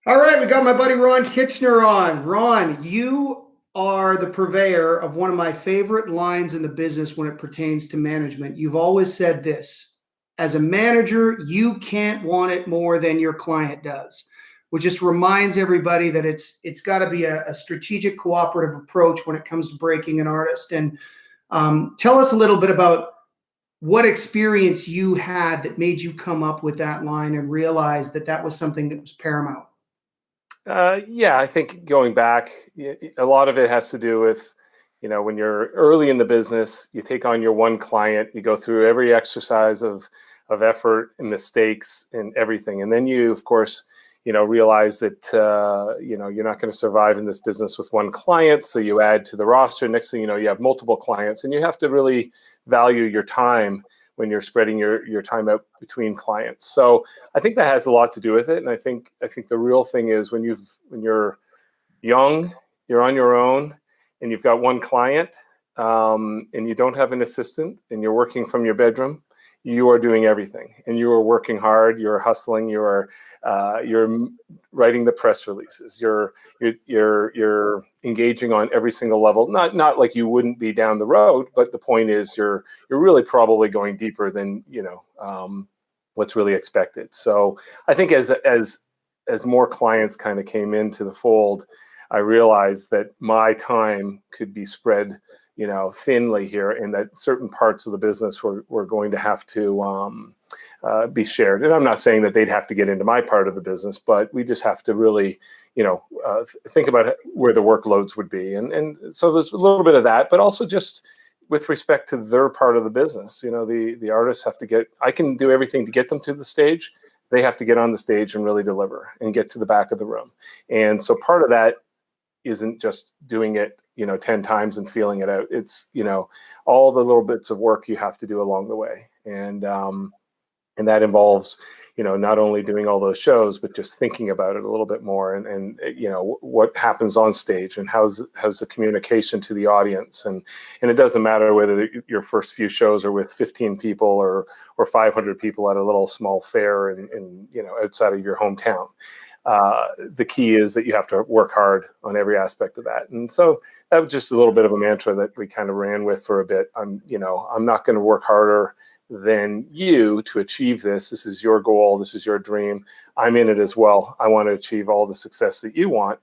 All right, we got my buddy Ron Kitchener on. Ron, you are the purveyor of one of my favorite lines in the business when it pertains to management. You've always said this: as a manager, you can't want it more than your client does, which just reminds everybody that it's got to be a strategic, cooperative approach when it comes to breaking an artist. And tell us a little bit about what experience you had that made you come up with that line and realize that that was something that was paramount. Yeah, I think going back, a lot of it has to do with, when you're early in the business, you take on your one client, you go through every exercise of effort and mistakes and everything. And then you, of course, realize that, you're not going to survive in this business with one client. So you add to the roster. Next thing you know, you have multiple clients, and you have to really value your time when you're spreading your time out between clients. So I think that has a lot to do with it. And I think the real thing is when you're young, you're on your own, and you've got one client, and you don't have an assistant, and you're working from your bedroom, you are doing everything, and you are working hard. You're hustling. You're writing the press releases. You're engaging on every single level. Not like you wouldn't be down the road, but the point is you're really probably going deeper than what's really expected. So I think as more clients kind of came into the fold, I realized that my time could be spread thinly here, and that certain parts of the business were going to have to be shared. And I'm not saying that they'd have to get into my part of the business, but we just have to really, think about where the workloads would be. And so there's a little bit of that, but also just with respect to their part of the business, the artists have to I can do everything to get them to the stage. They have to get on the stage and really deliver and get to the back of the room. And so part of that isn't just doing it 10 times and feeling it out. It's all the little bits of work you have to do along the way, and that involves not only doing all those shows, but just thinking about it a little bit more, and what happens on stage, and how's the communication to the audience, and it doesn't matter whether your first few shows are with 15 people or 500 people at a little small fair in outside of your hometown. The key is that you have to work hard on every aspect of that. And so that was just a little bit of a mantra that we kind of ran with for a bit. I'm not going to work harder than you to achieve this. This is your goal. This is your dream. I'm in it as well. I want to achieve all the success that you want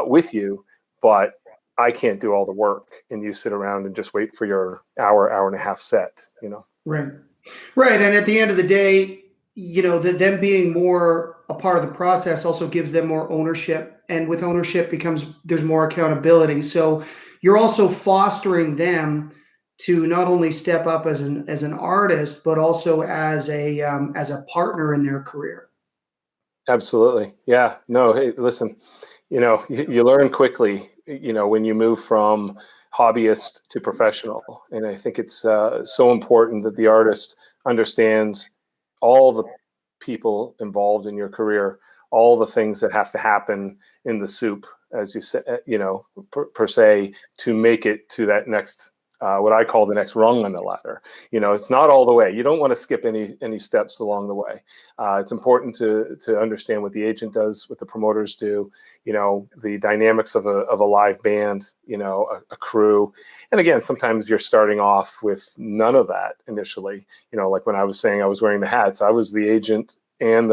with you, but I can't do all the work, and you sit around and just wait for your hour and a half set, Right. And at the end of the day, them being more a part of the process also gives them more ownership, and with ownership there's more accountability. So you're also fostering them to not only step up as an artist, but also as a partner in their career. Absolutely. Yeah. No, hey, listen, you learn quickly, when you move from hobbyist to professional. And I think it's so important that the artist understands all the people involved in your career, all the things that have to happen in the soup, as you said, per se, to make it to that next, what I call the next rung on the ladder. It's not all the way. You don't want to skip any steps along the way. It's important to understand what the agent does, what the promoters do, the dynamics of a live band, a crew. And again, sometimes you're starting off with none of that initially. Like when I was saying I was wearing the hats, I was the agent and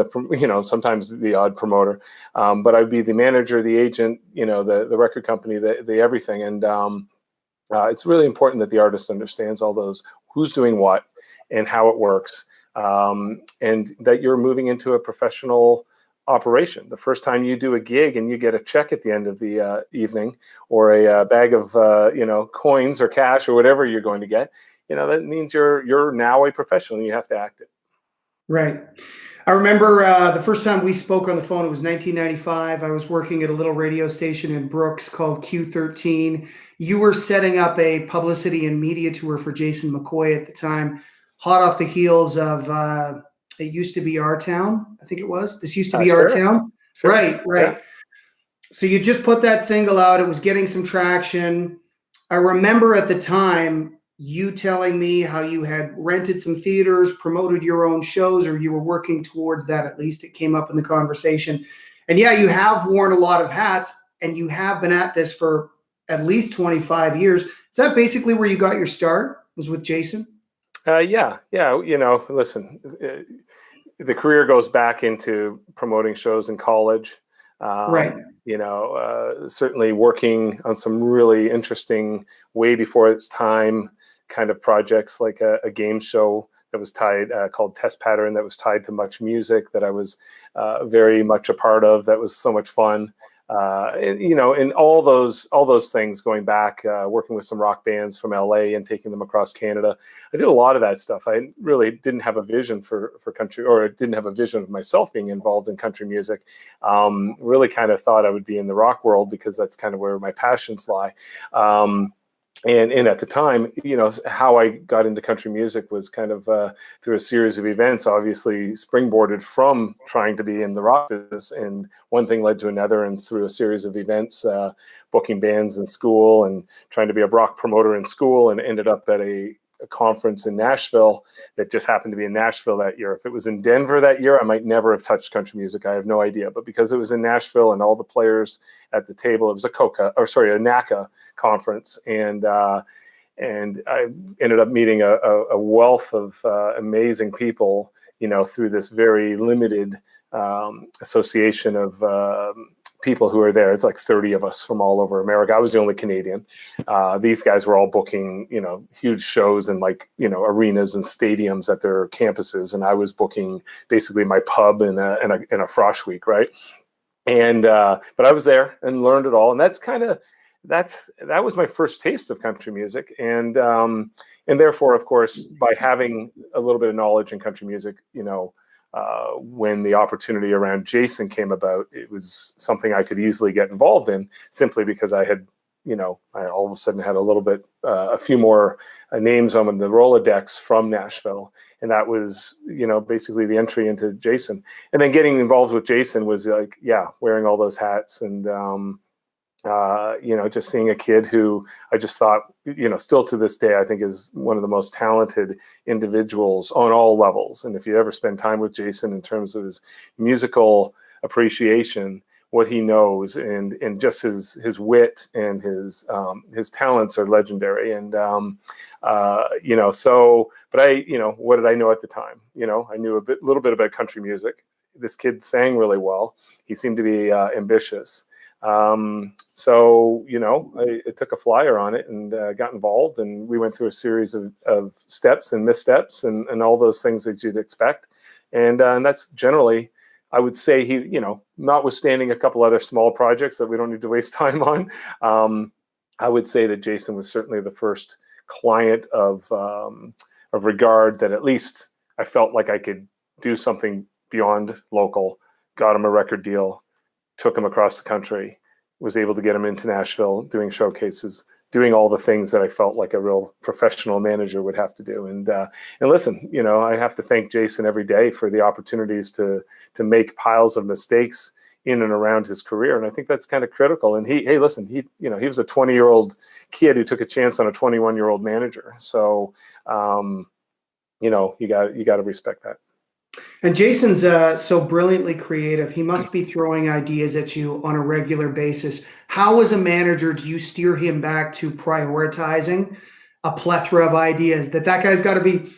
sometimes the odd promoter, but I'd be the manager, the agent, the record company, the everything. And it's really important that the artist understands all those, who's doing what and how it works, and that you're moving into a professional operation. The first time you do a gig and you get a check at the end of the evening, or a bag of coins or cash or whatever you're going to get, that means you're now a professional and you have to act it. Right. I remember the first time we spoke on the phone, it was 1995. I was working at a little radio station in Brooks called Q13. You were setting up a publicity and media tour for Jason McCoy at the time, hot off the heels of It Used to Be Our Town, I think it was. This Used to Be Our Town. Sure. Right. Yeah. So you just put that single out. It was getting some traction. I remember at the time you telling me how you had rented some theaters, promoted your own shows, or you were working towards that. At least it came up in the conversation. And yeah, you have worn a lot of hats, and you have been at this for at least 25 years. Is that basically where you got your start, was with Jason? Yeah. Listen, the career goes back into promoting shows in college. Right. Certainly working on some really interesting, way before its time kind of projects, like a game show that was tied, called Test Pattern, that was tied to Much Music, that I was very much a part of. That was so much fun. And all those things going back, working with some rock bands from LA and taking them across Canada. I did a lot of that stuff. I really didn't have a vision for country, or didn't have a vision of myself being involved in country music. Really kind of thought I would be in the rock world, because that's kind of where my passions lie. And at the time, how I got into country music was kind of through a series of events, obviously springboarded from trying to be in the rock business. And one thing led to another, and through a series of events, booking bands in school and trying to be a rock promoter in school, and ended up at a conference in Nashville that just happened to be in Nashville that year. If it was in Denver that year, I might never have touched country music. I have no idea. But because it was in Nashville and all the players at the table, it was a NACA conference. And I ended up meeting a wealth of amazing people, through this very limited association of people who are there. It's like 30 of us from all over America. I was the only Canadian. These guys were all booking, huge shows in arenas and stadiums at their campuses, and I was booking basically my pub in a frosh week, right? And but I was there and learned it all, and that was my first taste of country music, and therefore, of course, by having a little bit of knowledge in country music, when the opportunity around Jason came about, it was something I could easily get involved in, simply because I had, I all of a sudden had a few more names on the Rolodex from Nashville. And that was, basically the entry into Jason. And then getting involved with Jason was like, wearing all those hats, and, just seeing a kid who I just thought, still to this day, I think is one of the most talented individuals on all levels. And if you ever spend time with Jason in terms of his musical appreciation, what he knows, and just his wit and his talents are legendary. And, but what did I know at the time? I knew a little bit about country music. This kid sang really well. He seemed to be ambitious. I took a flyer on it and got involved, and we went through a series of steps and missteps and all those things that you'd expect. And that's generally, I would say, he, notwithstanding a couple other small projects that we don't need to waste time on, I would say that Jason was certainly the first client of regard that at least I felt like I could do something beyond local. Got him a record deal, took him across the country, was able to get him into Nashville, doing showcases, doing all the things that I felt like a real professional manager would have to do. And listen, I have to thank Jason every day for the opportunities to make piles of mistakes in and around his career. And I think that's kind of critical. And he was a 20-year-old kid who took a chance on a 21-year-old manager. So, you got to respect that. And Jason's so brilliantly creative. He must be throwing ideas at you on a regular basis. How, as a manager, do you steer him back to prioritizing a plethora of ideas that guy's got to be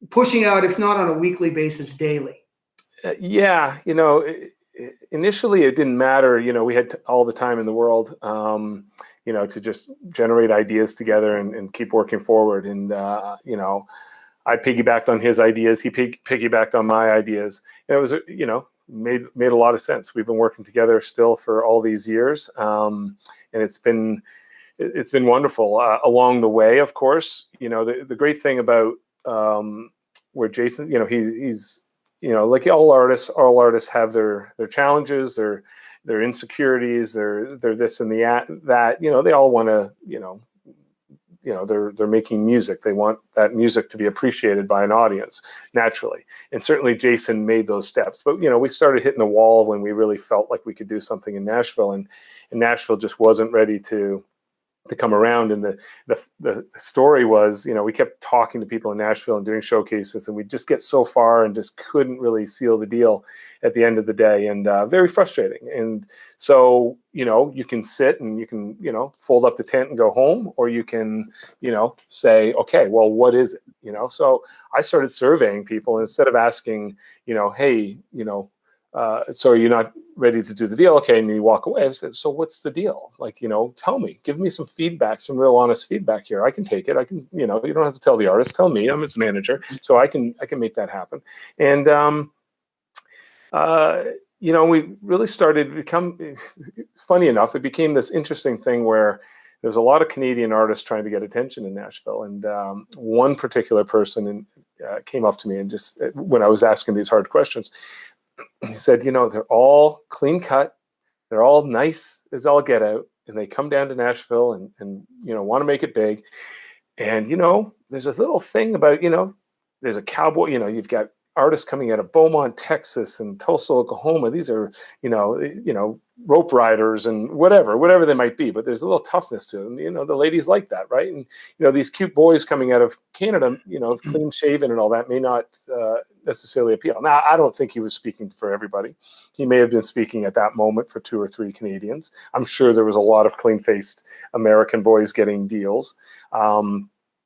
pushing out, if not on a weekly basis, daily? Initially it didn't matter. We had all the time in the world, to just generate ideas together and keep working forward. And, I piggybacked on his ideas. He piggybacked on my ideas. And it was, made a lot of sense. We've been working together still for all these years. And it's been wonderful along the way, of course. The great thing about where Jason, he's, like all artists have their challenges, their insecurities, their this and that, they all want to, they're making music. They want that music to be appreciated by an audience, naturally. And certainly Jason made those steps. But, we started hitting the wall when we really felt like we could do something in Nashville. And Nashville just wasn't ready to to come around. And the story was, we kept talking to people in Nashville and doing showcases, and we just get so far and just couldn't really seal the deal at the end of the day, and very frustrating. And so, you can sit and you can, fold up the tent and go home, or you can, say, okay, well, what is it? So I started surveying people, and instead of asking, hey, so are you not ready to do the deal? Okay. And you walk away. I said, so what's the deal? Like, tell me, give me some feedback, some real honest feedback here. I can take it. I can, you don't have to tell the artist, tell me, I'm his manager. So I can make that happen. And, we really started to become, funny enough, it became this interesting thing where there's a lot of Canadian artists trying to get attention in Nashville. And one particular person came up to me and just, when I was asking these hard questions, he said, they're all clean cut, they're all nice as all get out, and they come down to Nashville and want to make it big. And, there's this little thing about, there's a cowboy, you've got artists coming out of Beaumont, Texas, and Tulsa, Oklahoma. These are, rope riders and whatever they might be, but there's a little toughness to them. The ladies like that, right? And, these cute boys coming out of Canada, clean shaven and all that may not necessarily appeal. Now, I don't think he was speaking for everybody. He may have been speaking at that moment for 2 or 3 Canadians. I'm sure there was a lot of clean-faced American boys getting deals.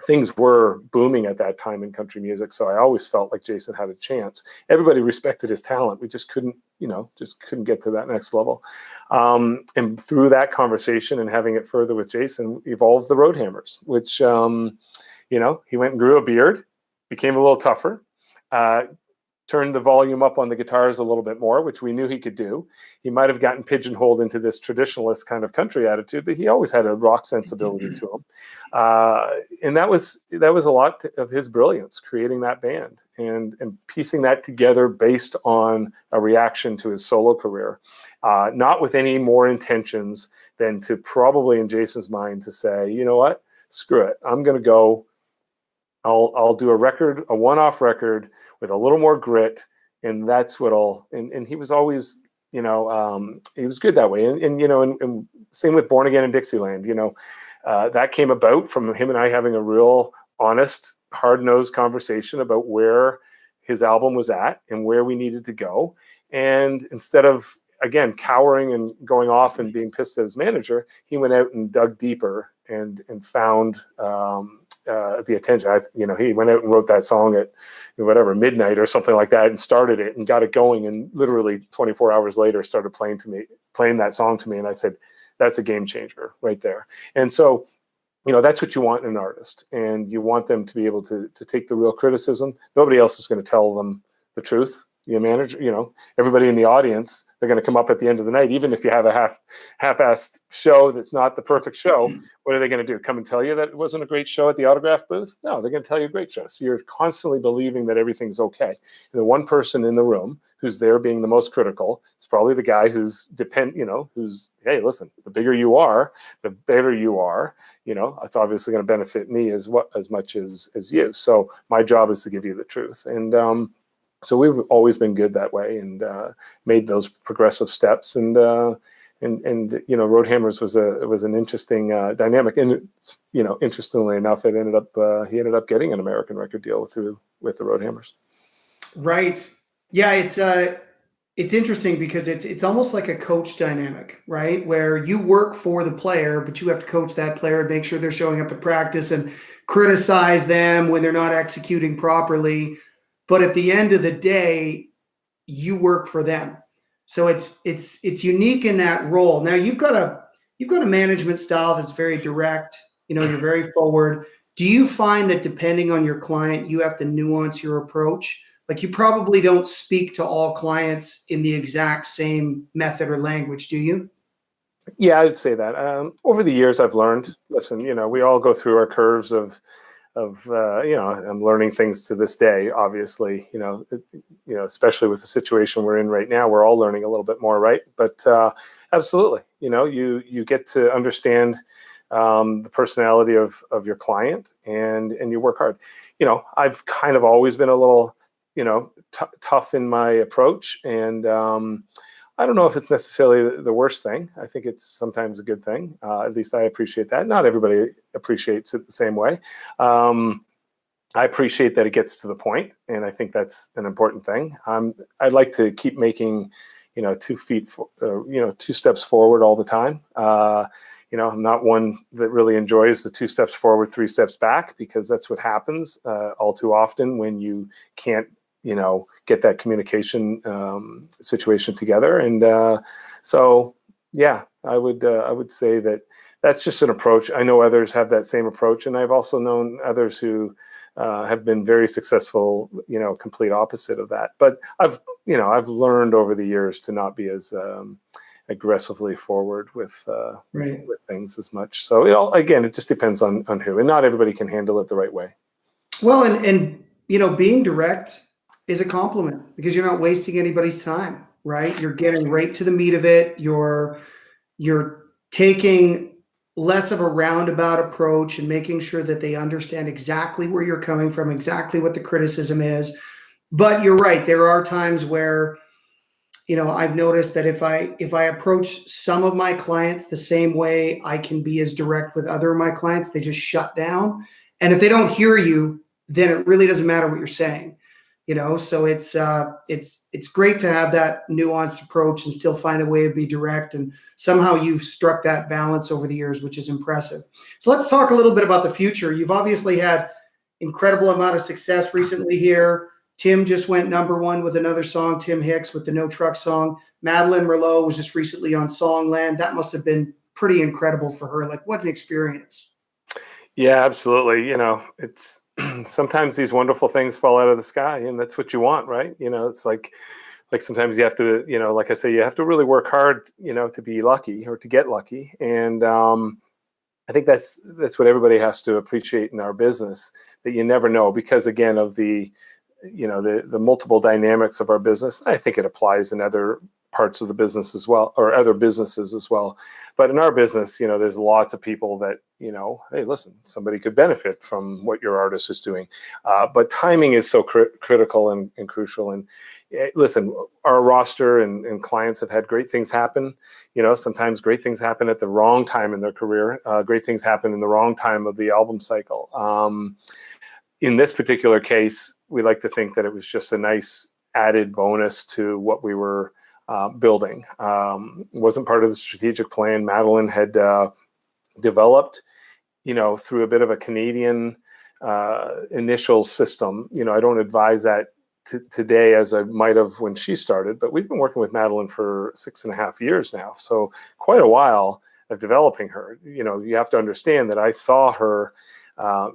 Things were booming at that time in country music, so I always felt like Jason had a chance. Everybody respected his talent. We just couldn't get to that next level. And through that conversation and having it further with Jason, evolved the Roadhammers, which, he went and grew a beard, became a little tougher, turned the volume up on the guitars a little bit more, which we knew he could do. He might have gotten pigeonholed into this traditionalist kind of country attitude, but he always had a rock sensibility to him. And that was a lot of his brilliance, creating that band and piecing that together based on a reaction to his solo career, not with any more intentions than to probably in Jason's mind to say, you know what, screw it. I'm going to go, I'll do a one-off record with a little more grit, and that's what and he was always, he was good that way. And same with Born Again in Dixieland, that came about from him and I having a real honest, hard-nosed conversation about where his album was at and where we needed to go. And instead of, again, cowering and going off and being pissed at his manager, he went out and dug deeper and found, the attention. He went out and wrote that song at midnight or something like that, and started it and got it going. And literally 24 hours later, started playing that song to me. And I said, that's a game changer right there. And so, that's what you want in an artist, and you want them to be able to take the real criticism. Nobody else is going to tell them the truth. The manager, everybody in the audience, they're going to come up at the end of the night, even if you have a half-assed show that's not the perfect show. What are they going to do? Come and tell you that it wasn't a great show at the autograph booth? No, they're going to tell you a great show. So you're constantly believing that everything's okay. And the one person in the room who's there being the most critical, it's probably the guy who's who's, hey, listen, the bigger you are, the better you are. It's obviously going to benefit me as much as you. So my job is to give you the truth. And so we've always been good that way, and made those progressive steps. And Roadhammers was an interesting dynamic. And interestingly enough, he ended up getting an American record deal with the Roadhammers. Right. Yeah. It's interesting because it's almost like a coach dynamic, right? Where you work for the player, but you have to coach that player and make sure they're showing up at practice and criticize them when they're not executing properly. But at the end of the day, you work for them. So it's unique in that role. Now you've got a management style that's very direct. You're very forward. Do you find that depending on your client, you have to nuance your approach? Like, you probably don't speak to all clients in the exact same method or language, do you? Yeah, I would say that. Over the years, I've learned. Listen, we all go through our curves of I'm learning things to this day, obviously, especially with the situation we're in right now, we're all learning a little bit more, right? But absolutely, you get to understand the personality of your client, and you work hard. I've kind of always been a little, tough in my approach, and I don't know if it's necessarily the worst thing. I think it's sometimes a good thing. At least I appreciate that. Not everybody appreciates it the same way. I appreciate that it gets to the point, and I think that's an important thing. I'd like to keep making, 2 steps forward all the time. I'm not one that really enjoys the 2 steps forward, 3 steps back, because that's what happens all too often when you can't, get that communication situation together. And so, yeah, I would say that that's just an approach. I know others have that same approach, and I've also known others who have been very successful, complete opposite of that. But I've learned over the years to not be as aggressively forward with things as much. So it just depends on who, and not everybody can handle it the right way. Well, and being direct is a compliment, because you're not wasting anybody's time, right? You're getting right to the meat of it. You're taking less of a roundabout approach and making sure that they understand exactly where you're coming from, exactly what the criticism is. But you're right. There are times where, I've noticed that if I approach some of my clients the same way I can be as direct with other of my clients, they just shut down. And if they don't hear you, then it really doesn't matter what you're saying. So it's great to have that nuanced approach and still find a way to be direct. And somehow you've struck that balance over the years, which is impressive. So let's talk a little bit about the future. You've obviously had incredible amount of success recently here. Tim just went #1 with another song, Tim Hicks with the No Truck song. Madeline Merlo was just recently on Songland. That must have been pretty incredible for her. Like, what an experience. Yeah, absolutely. It's sometimes these wonderful things fall out of the sky, and that's what you want, right? It's like sometimes you have to, like I say, you have to really work hard, to be lucky or to get lucky. And I think that's what everybody has to appreciate in our business, that you never know, because again of the multiple dynamics of our business. I think it applies in other parts of the business as well, or other businesses as well. But in our business, there's lots of people that, hey, listen, somebody could benefit from what your artist is doing. But timing is so critical and crucial. And listen, our roster and clients have had great things happen. Sometimes great things happen at the wrong time in their career. Great things happen in the wrong time of the album cycle. In this particular case, we like to think that it was just a nice added bonus to what we were building. It wasn't part of the strategic plan. Madeline had developed, through a bit of a Canadian initial system. I don't advise that today as I might have when she started, but we've been working with Madeline for 6.5 years now. So quite a while of developing her. You have to understand that I saw her,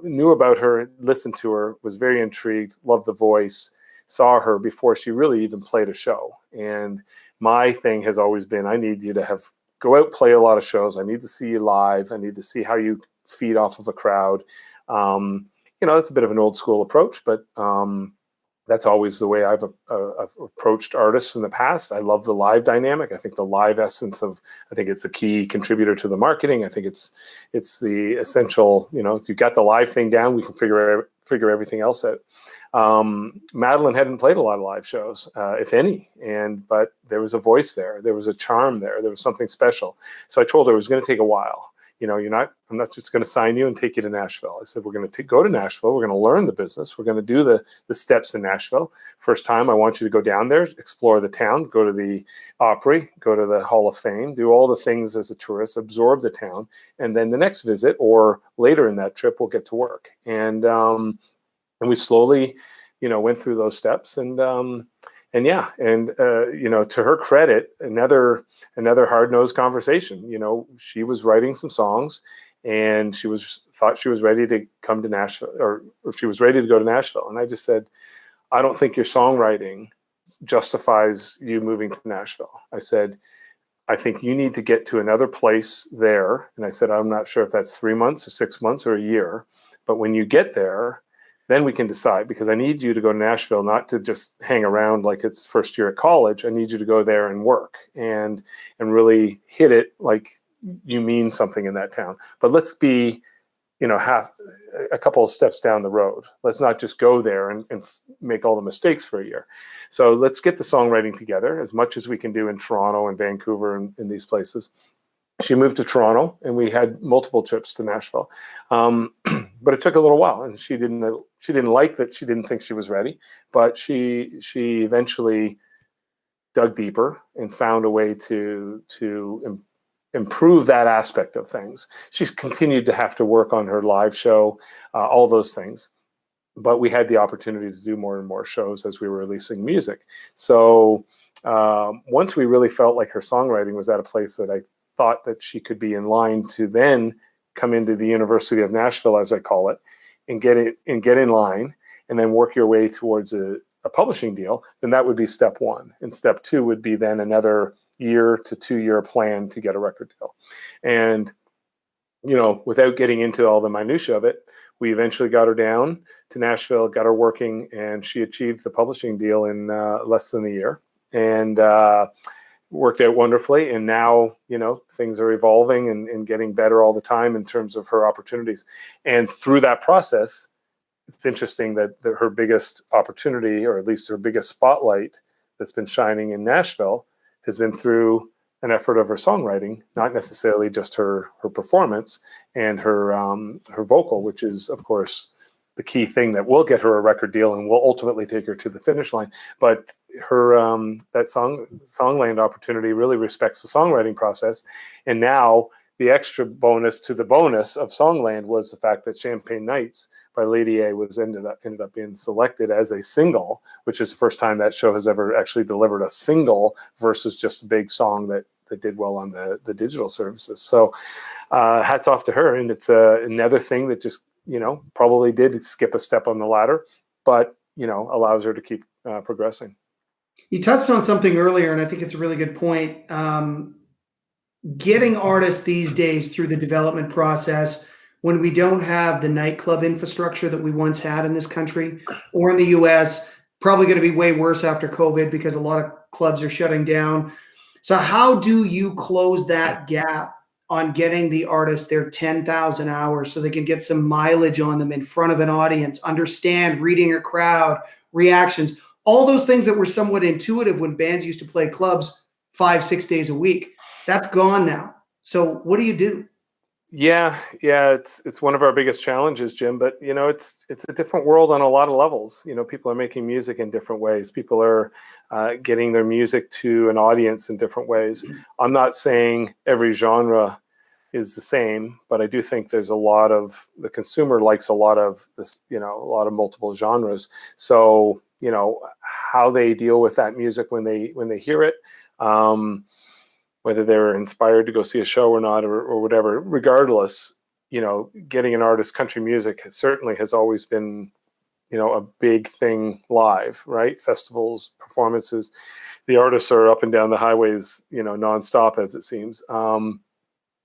knew about her, listened to her, was very intrigued, loved the voice, saw her before she really even played a show. And my thing has always been, I need you to go out, play a lot of shows. I need to see you live. I need to see how you feed off of a crowd. That's a bit of an old school approach, but that's always the way I've approached artists in the past. I love the live dynamic. I think the live essence I think it's a key contributor to the marketing. I think it's the essential, if you got the live thing down, we can figure everything else out. Madeline hadn't played a lot of live shows, if any, but there was a voice there. There was a charm there. There was something special. So I told her it was going to take a while. I'm not just going to sign you and take you to Nashville. I said, we're going to go to Nashville. We're going to learn the business. We're going to do the steps in Nashville. First time, I want you to go down there, explore the town, go to the Opry, go to the Hall of Fame, do all the things as a tourist, absorb the town. And then the next visit or later in that trip, we'll get to work. And we slowly, went through those steps. To her credit, another hard-nosed conversation. She was writing some songs, and thought she was ready to come to Nashville, or she was ready to go to Nashville. And I just said, I don't think your songwriting justifies you moving to Nashville. I said, I think you need to get to another place there. And I said, I'm not sure if that's 3 months or 6 months or a year, but when you get there, then we can decide, because I need you to go to Nashville, not to just hang around like it's first year at college. I need you to go there and work and really hit it like you mean something in that town. But let's be half a couple of steps down the road. Let's not just go there and make all the mistakes for a year. So let's get the songwriting together as much as we can do in Toronto and Vancouver and in these places. She moved to Toronto, and we had multiple trips to Nashville, but it took a little while, and she didn't like that. She didn't think she was ready, but she eventually dug deeper and found a way to improve that aspect of things. She's continued to have to work on her live show, all those things, but we had the opportunity to do more and more shows as we were releasing music. So once we really felt like her songwriting was at a place that I thought that she could be in line to then come into the University of Nashville, as I call it, and get in line, and then work your way towards a publishing deal, then that would be step one. And step two would be then another year to 2 year plan to get a record deal. And, without getting into all the minutia of it, we eventually got her down to Nashville, got her working, and she achieved the publishing deal in less than a year. And worked out wonderfully, and now things are evolving and getting better all the time in terms of her opportunities. And through that process, it's interesting that her biggest opportunity, or at least her biggest spotlight that's been shining in Nashville, has been through an effort of her songwriting, not necessarily just her performance and her vocal, which is of course the key thing that will get her a record deal and will ultimately take her to the finish line. But her that Songland opportunity really respects the songwriting process. And now the extra bonus to the bonus of Songland was the fact that Champagne Nights by Lady A ended up being selected as a single, which is the first time that show has ever actually delivered a single versus just a big song that did well on the digital services. So hats off to her. And it's another thing that just probably did skip a step on the ladder, but allows her to keep progressing. You touched on something earlier, and I think it's a really good point. Getting artists these days through the development process, when we don't have the nightclub infrastructure that we once had in this country or in the US, probably going to be way worse after COVID because a lot of clubs are shutting down. So how do you close that gap on getting the artist their 10,000 hours so they can get some mileage on them in front of an audience, understand reading a crowd, reactions, all those things that were somewhat intuitive when bands used to play clubs 5-6 days a week? That's gone now. So what do you do? Yeah, it's one of our biggest challenges, Jim, but it's a different world on a lot of levels. People are making music in different ways. People are getting their music to an audience in different ways. I'm not saying every genre is the same, but I do think there's the consumer likes a lot of this, a lot of multiple genres. So, how they deal with that music when they hear it, whether they're inspired to go see a show or not, or whatever, regardless, getting an artist country music certainly has always been, a big thing live, right? Festivals, performances, the artists are up and down the highways, nonstop as it seems.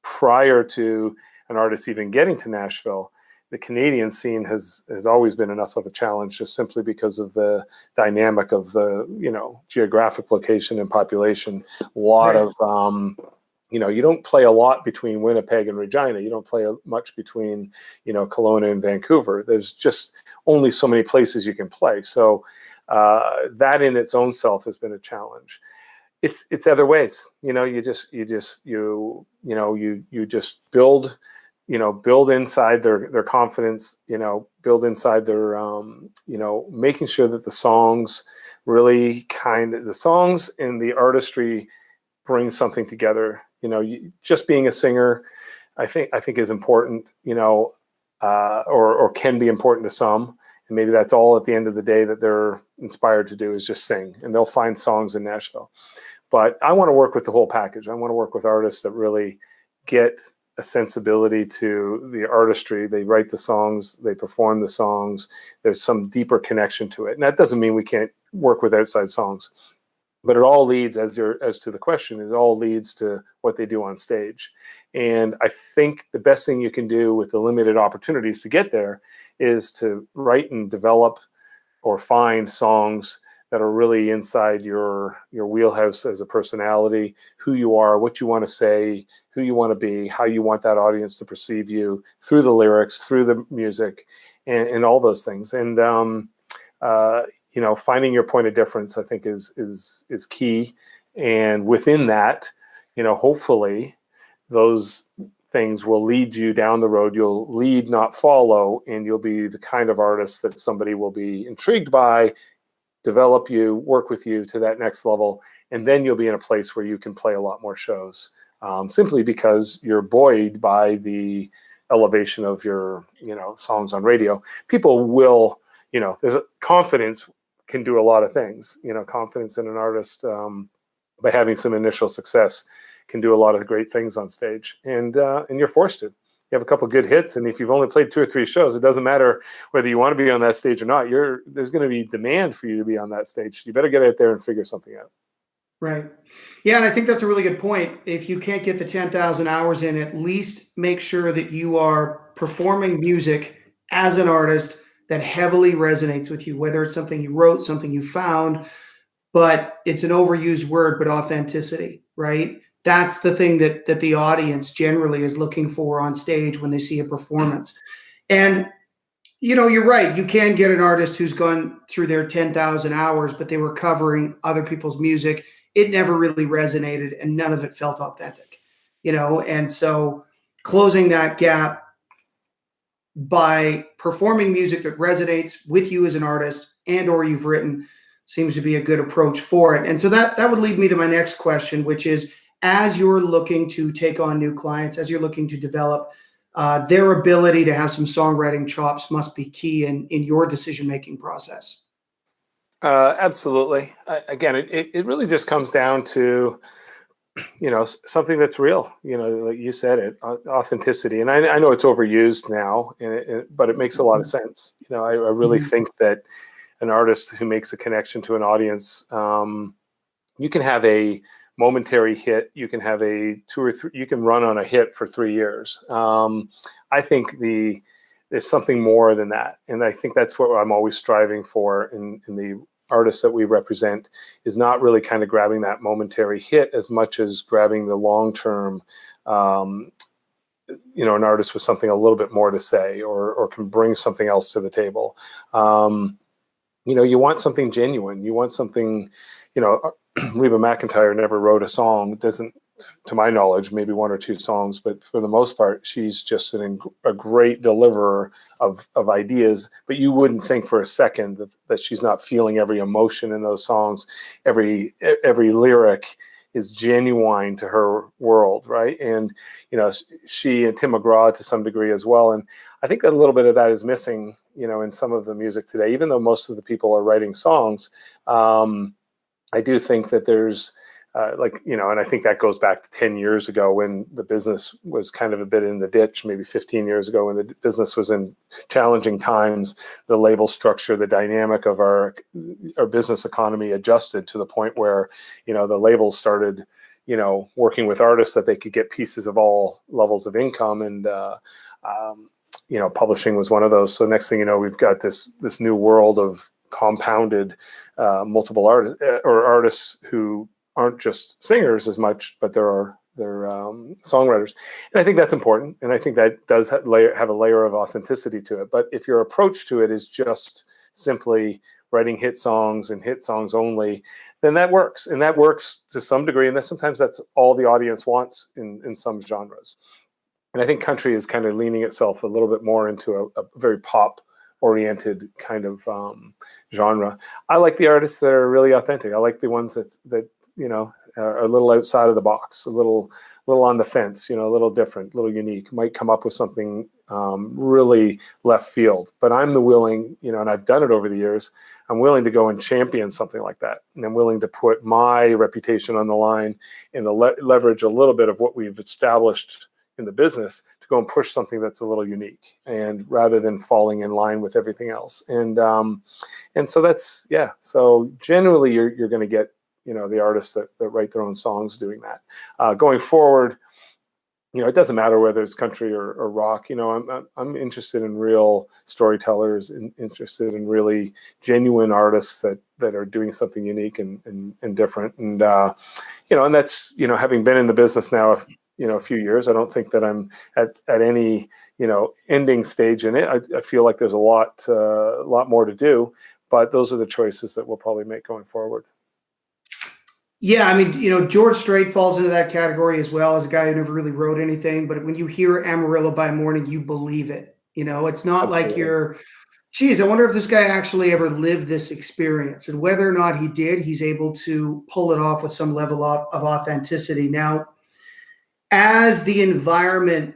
Prior to an artist even getting to Nashville, the Canadian scene has always been enough of a challenge, just simply because of the dynamic of the, geographic location and population. A lot of, you don't play a lot between Winnipeg and Regina. You don't play much between, Kelowna and Vancouver. There's just only so many places you can play. So that in its own self has been a challenge. It's other ways, you just build, build inside their confidence, build inside their, making sure that the songs really the songs and the artistry bring something together. Just being a singer, I think is important, or can be important to some. And maybe that's all at the end of the day that they're inspired to do is just sing, and they'll find songs in Nashville. But I want to work with the whole package. I want to work with artists that really get a sensibility to the artistry. They write the songs, they perform the songs. There's some deeper connection to it. And that doesn't mean we can't work with outside songs, but it all leads, as to the question, it all leads to what they do on stage. And I think the best thing you can do with the limited opportunities to get there is to write and develop or find songs that are really inside your wheelhouse as a personality, who you are, what you want to say, who you want to be, how you want that audience to perceive you through the lyrics, through the music, and all those things. And finding your point of difference, I think, is key. And within that, hopefully those things will lead you down the road. You'll lead, not follow, and you'll be the kind of artist that somebody will be intrigued by, develop you, work with you to that next level, and then you'll be in a place where you can play a lot more shows, simply because you're buoyed by the elevation of your, songs on radio. People will, there's confidence can do a lot of things. Confidence in an artist, by having some initial success, can do a lot of great things on stage, and you're forced to. You have a couple good hits, and if you've only played 2 or 3 shows, it doesn't matter whether you want to be on that stage or not. There's going to be demand for you to be on that stage. You better get out there and figure something out. Right. Yeah, and I think that's a really good point. If you can't get the 10,000 hours in, at least make sure that you are performing music as an artist that heavily resonates with you, whether it's something you wrote, something you found, but it's an overused word, but authenticity, right? That's the thing that the audience generally is looking for on stage when they see a performance. And you're right. You can get an artist who's gone through their 10,000 hours, but they were covering other people's music. It never really resonated, and none of it felt authentic, And so closing that gap by performing music that resonates with you as an artist or you've written seems to be a good approach for it. And so that would lead me to my next question, which is, as you're looking to take on new clients, as you're looking to develop, their ability to have some songwriting chops must be key in your decision-making process. Absolutely. Again, it really just comes down to, something that's real, like you said, authenticity. And I know it's overused now, but it makes a lot of sense. I really think that an artist who makes a connection to an audience, you can have a momentary hit, you can have a 2 or 3, you can run on a hit for 3 years. I think there's something more than that. And I think that's what I'm always striving for in the artists that we represent, is not really kind of grabbing that momentary hit as much as grabbing the long-term, an artist with something a little bit more to say, or can bring something else to the table. You want something genuine. You want something, Reba McEntire never wrote a song. Doesn't, to my knowledge, maybe 1 or 2 songs, but for the most part, she's just a great deliverer of ideas. But you wouldn't think for a second that she's not feeling every emotion in those songs. Every lyric is genuine to her world, right? And she and Tim McGraw to some degree as well. And I think a little bit of that is missing, in some of the music today. Even though most of the people are writing songs, I do think that there's and I think that goes back to 10 years ago when the business was kind of a bit in the ditch, maybe 15 years ago when the business was in challenging times. The label structure, the dynamic of our business economy adjusted to the point where, the labels started, working with artists that they could get pieces of all levels of income. And, publishing was one of those. So next thing you know, we've got this new world of compounded multiple artists who aren't just singers as much, but they're songwriters. And I think that's important. And I think that does have a layer of authenticity to it. But if your approach to it is just simply writing hit songs and hit songs only, then that works. And that works to some degree. And sometimes that's all the audience wants in some genres. And I think country is kind of leaning itself a little bit more into a very pop-oriented kind of genre. I like the artists that are really authentic. I like the ones that are a little outside of the box, a little on the fence, a little different, a little unique. Might come up with something really left field. But I'm the willing, and I've done it over the years. I'm willing to go and champion something like that, and I'm willing to put my reputation on the line and leverage a little bit of what we've established in the business to go and push something that's a little unique, and rather than falling in line with everything else. And so that's, so generally you're going to get, the artists that write their own songs doing that. Going forward, it doesn't matter whether it's country or rock. I'm interested in real storytellers, and interested in really genuine artists that are doing something unique and different. And and that's having been in the business now a few years, I don't think that I'm at any ending stage in it. I feel like there's a lot more to do, but those are the choices that we'll probably make going forward. Yeah, I mean, George Strait falls into that category as well, as a guy who never really wrote anything. But when you hear Amarillo by Morning, you believe it. It's not like Absolutely. geez, I wonder if this guy actually ever lived this experience. And whether or not he did, he's able to pull it off with some level of authenticity. Now, as the environment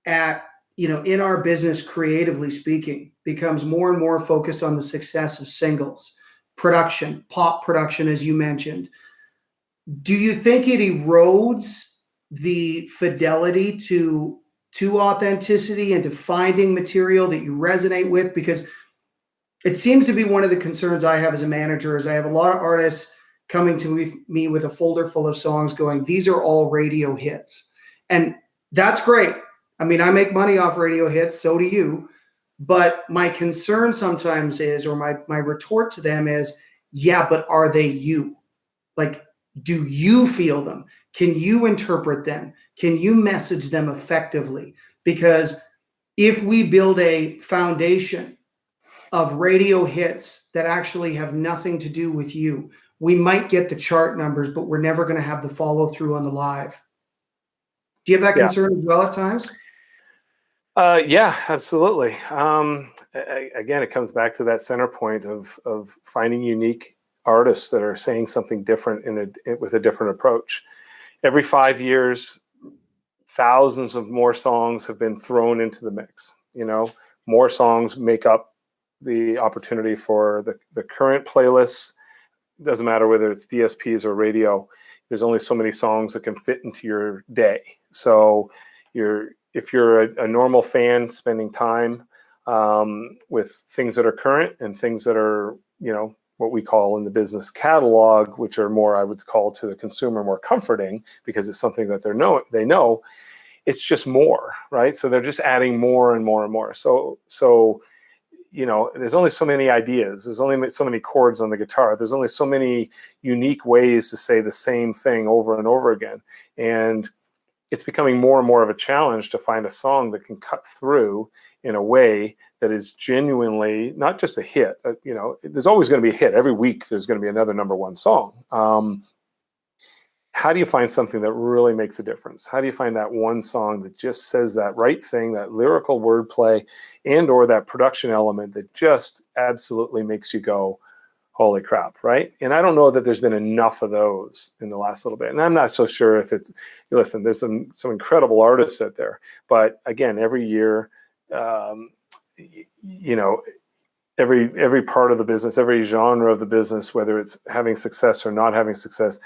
in our business, creatively speaking, becomes more and more focused on the success of singles, production, pop production, as you mentioned, do you think it erodes the fidelity to authenticity and to finding material that you resonate with? Because it seems to be one of the concerns I have as a manager is I have a lot of artists coming to me with a folder full of songs going, these are all radio hits. And that's great. I mean, I make money off radio hits, so do you. But my concern sometimes is, or my retort to them is, yeah, but are they you? Like, do you feel them? Can you interpret them? Can you message them effectively? Because if we build a foundation of radio hits that actually have nothing to do with you, we might get the chart numbers, but we're never going to have the follow through on the live. Do you have that Yeah. concern as well at times? Yeah, absolutely. Again, it comes back to that center point of finding unique artists that are saying something different with a different approach. Every 5 years, thousands of more songs have been thrown into the mix. More songs make up the opportunity for the current playlists. Doesn't matter whether it's DSPs or radio. There's only so many songs that can fit into your day. So if you're a normal fan spending time with things that are current and things that are, what we call in the business catalog, which are more, I would call to the consumer, more comforting because it's something that they know, it's just more, right? So they're just adding more and more and more. So there's only so many ideas. There's only so many chords on the guitar. There's only so many unique ways to say the same thing over and over again. And it's becoming more and more of a challenge to find a song that can cut through in a way that is genuinely not just a hit. There's always going to be a hit. Every week there's going to be another #1 song. How do you find something that really makes a difference? How do you find that one song that just says that right thing, that lyrical wordplay and or that production element that just absolutely makes you go, holy crap, right? And I don't know that there's been enough of those in the last little bit. And I'm not so sure if it's, listen, there's some incredible artists out there. But again, every year, every part of the business, every genre of the business, whether it's having success or not having success,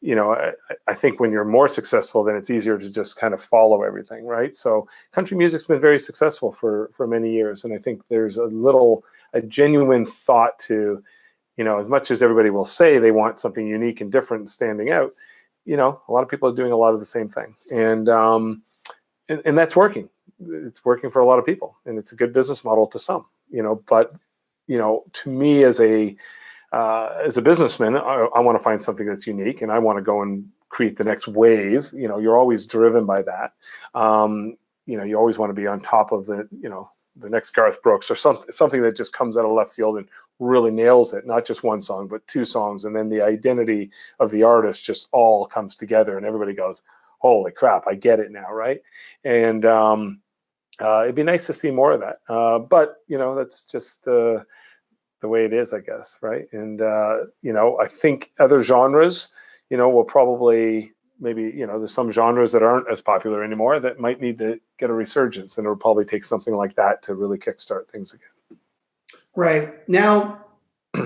I think when you're more successful, then it's easier to just kind of follow everything, right? So country music's been very successful for many years. And I think there's a genuine thought to, as much as everybody will say they want something unique and different and standing out, a lot of people are doing a lot of the same thing. And that's working. It's working for a lot of people, and it's a good business model to some, but, to me as a businessman, I want to find something that's unique, and I want to go and create the next wave. You're always driven by that. You always want to be on top of the next Garth Brooks or something that just comes out of left field and really nails it. Not just one song, but 2 songs. And then the identity of the artist just all comes together and everybody goes, holy crap, I get it now. Right. And it'd be nice to see more of that. But, that's just the way it is, I guess. Right. And, I think other genres, will probably maybe, there's some genres that aren't as popular anymore that might need to get a resurgence, and it'll probably take something like that to really kickstart things again. Right. Now,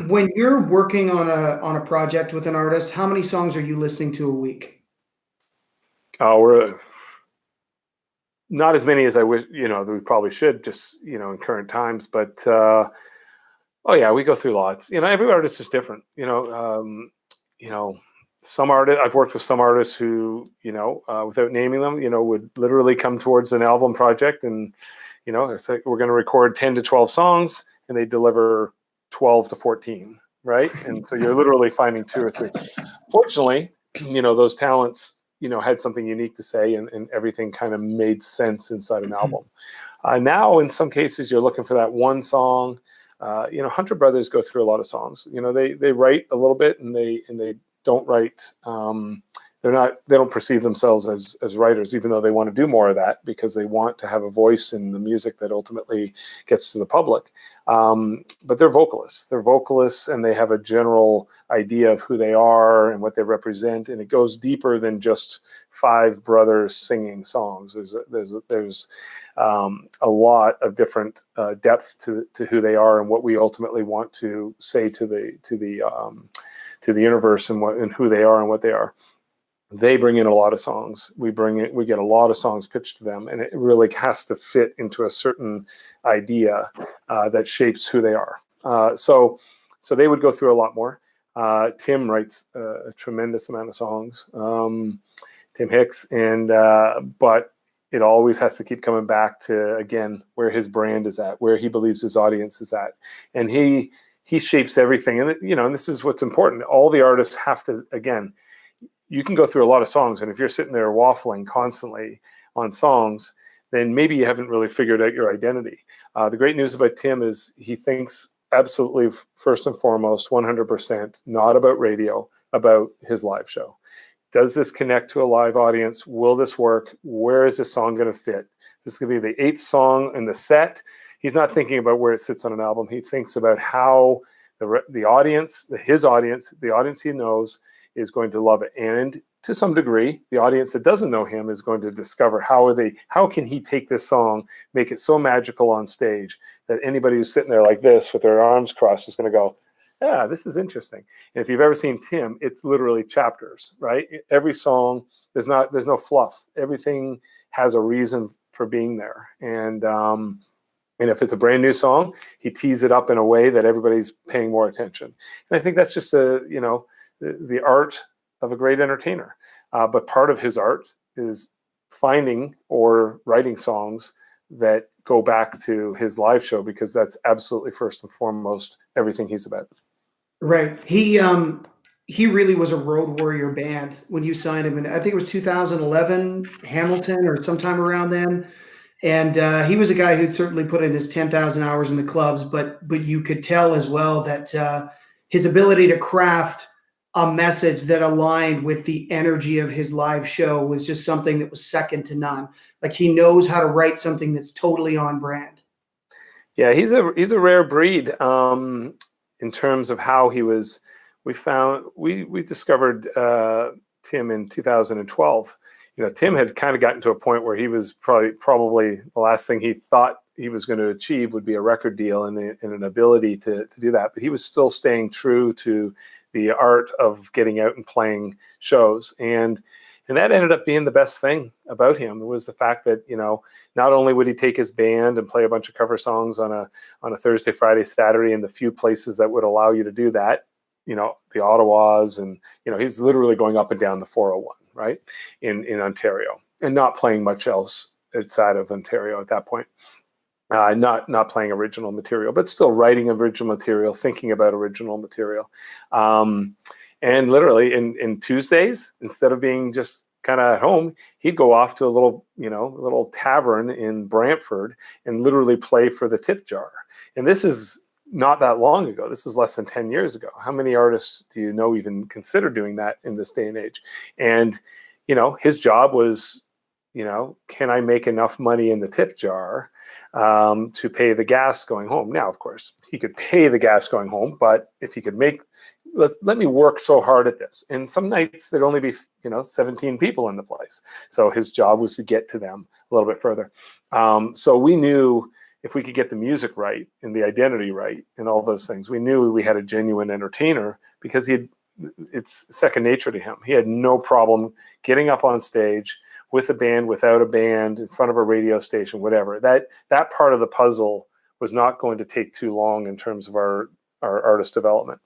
when you're working on a project with an artist, how many songs are you listening to a week? We're not as many as I wish, that we probably should, just, in current times, but, oh yeah, we go through lots. Every artist is different, I've worked with some artists who, without naming them, would literally come towards an album project and, it's like, we're going to record 10 to 12 songs, and they deliver 12 to 14, right? And so you're literally finding 2 or 3. Fortunately, those talents, had something unique to say, and everything kind of made sense inside an album. Now, in some cases, you're looking for that one song. Hunter Brothers go through a lot of songs. They write a little bit, and they don't write. They don't perceive themselves as writers, even though they want to do more of that because they want to have a voice in the music that ultimately gets to the public. But they're vocalists. They're vocalists, and they have a general idea of who they are and what they represent. And it goes deeper than just 5 brothers singing songs. There's a lot of different depth to who they are and what we ultimately want to say to the universe and who they are and what they are. They bring in a lot of songs. We get a lot of songs pitched to them, and it really has to fit into a certain idea that shapes who they are. So they would go through a lot more. Tim writes a tremendous amount of songs, Tim Hicks, but it always has to keep coming back to, again, where his brand is at, where he believes his audience is at, and he shapes everything. And and this is what's important. All the artists have to, again. You can go through a lot of songs, and if you're sitting there waffling constantly on songs, then maybe you haven't really figured out your identity. The great news about Tim is he thinks absolutely first and foremost, 100%, not about radio, about his live show. Does this connect to a live audience? Will this work? Where is this song going to fit? This is going to be the 8th song in the set. He's not thinking about where it sits on an album. He thinks about how the audience, his audience, the audience he knows, is going to love it. And to some degree, the audience that doesn't know him is going to discover how can he take this song, make it so magical on stage that anybody who's sitting there like this with their arms crossed is going to go, yeah, this is interesting. And if you've ever seen Tim, it's literally chapters, right? Every song, there's no fluff. Everything has a reason for being there. And if it's a brand new song, he tees it up in a way that everybody's paying more attention. And I think that's just the art of a great entertainer. But part of his art is finding or writing songs that go back to his live show, because that's absolutely first and foremost everything he's about. Right. He really was a road warrior band when you signed him. And I think it was 2011, Hamilton or sometime around then. And he was a guy who'd certainly put in his 10,000 hours in the clubs, but you could tell as well that his ability to craft a message that aligned with the energy of his live show was just something that was second to none. Like, he knows how to write something that's totally on brand. Yeah, he's a rare breed in terms of how he was. We discovered Tim in 2012. Tim had kind of gotten to a point where he was probably the last thing he thought he was going to achieve would be a record deal and an ability to do that. But he was still staying true to the art of getting out and playing shows. And that ended up being the best thing about him. It was the fact that, not only would he take his band and play a bunch of cover songs on a Thursday, Friday, Saturday in the few places that would allow you to do that, the Ottawas, and, he's literally going up and down the 401, right, in Ontario, and not playing much else outside of Ontario at that point. Not playing original material, but still writing original material, thinking about original material. And literally in Tuesdays, instead of being just kind of at home, he'd go off to a little tavern in Brantford and literally play for the tip jar. And this is not that long ago. This is less than 10 years ago. How many artists do you know even consider doing that in this day and age? And, his job was, can I make enough money in the tip jar to pay the gas going home? Now, of course, he could pay the gas going home, but if he could let me work so hard at this. And some nights there'd only be, 17 people in the place. So his job was to get to them a little bit further. So we knew if we could get the music right and the identity right and all those things, we knew we had a genuine entertainer, because it's second nature to him. He had no problem getting up on stage with a band, without a band, in front of a radio station, whatever. That part of the puzzle was not going to take too long in terms of our artist development.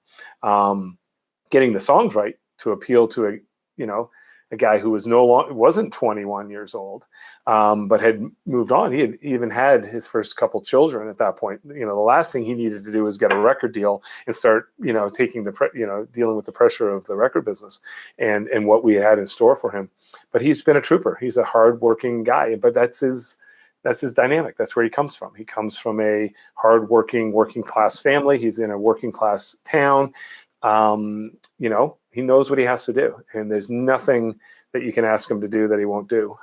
Getting the songs right to appeal to a guy who was wasn't 21 years old, but had moved on. He had even had his first couple children at that point. The last thing he needed to do was get a record deal and start, taking dealing with the pressure of the record business and what we had in store for him. But he's been a trooper. He's a hardworking guy, but that's his dynamic. That's where he comes from. He comes from a hardworking, working class family. He's in a working class town. He knows what he has to do, and there's nothing that you can ask him to do that he won't do.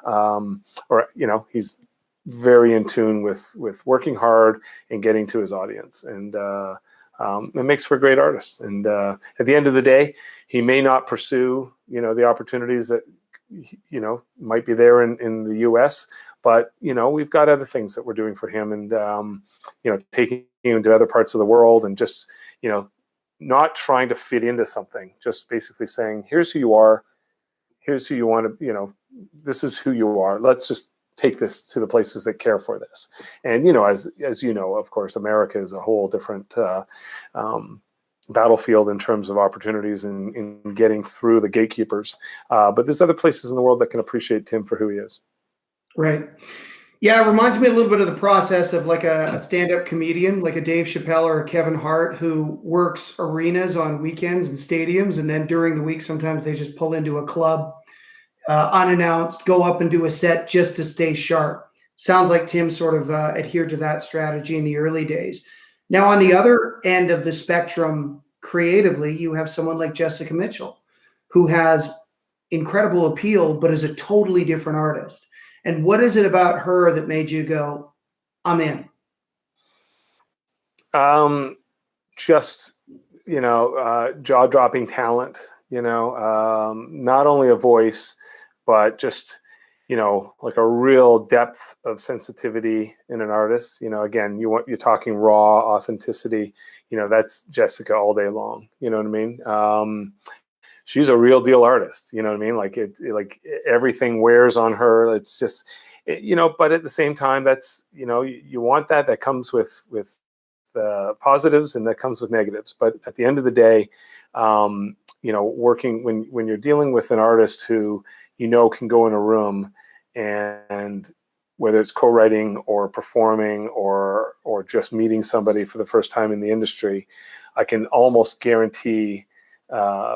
He's very in tune with working hard and getting to his audience, and it makes for a great artist. And at the end of the day, he may not pursue, the opportunities that, might be there in the U.S., but, we've got other things that we're doing for him, and, taking him to other parts of the world, and just, not trying to fit into something, just basically saying, here's who you are, here's who you want to, this is who you are. Let's just take this to the places that care for this. And, as you know, of course, America is a whole different battlefield in terms of opportunities in getting through the gatekeepers. But there's other places in the world that can appreciate Tim for who he is. Right. Yeah, it reminds me a little bit of the process of like a stand-up comedian, like a Dave Chappelle or a Kevin Hart, who works arenas on weekends and stadiums, and then during the week, sometimes they just pull into a club unannounced, go up and do a set just to stay sharp. Sounds like Tim sort of adhered to that strategy in the early days. Now, on the other end of the spectrum, creatively, you have someone like Jessica Mitchell, who has incredible appeal, but is a totally different artist. And what is it about her that made you go, I'm in? Just, jaw-dropping talent, not only a voice, but just, like a real depth of sensitivity in an artist. Again, you're talking raw authenticity, that's Jessica all day long. You know what I mean? She's a real deal artist, you know what I mean? Like everything wears on her. It's just, but at the same time, that's, you want that comes with positives, and that comes with negatives. But at the end of the day, working when you're dealing with an artist who, can go in a room, and whether it's co-writing or performing or just meeting somebody for the first time in the industry, I can almost guarantee,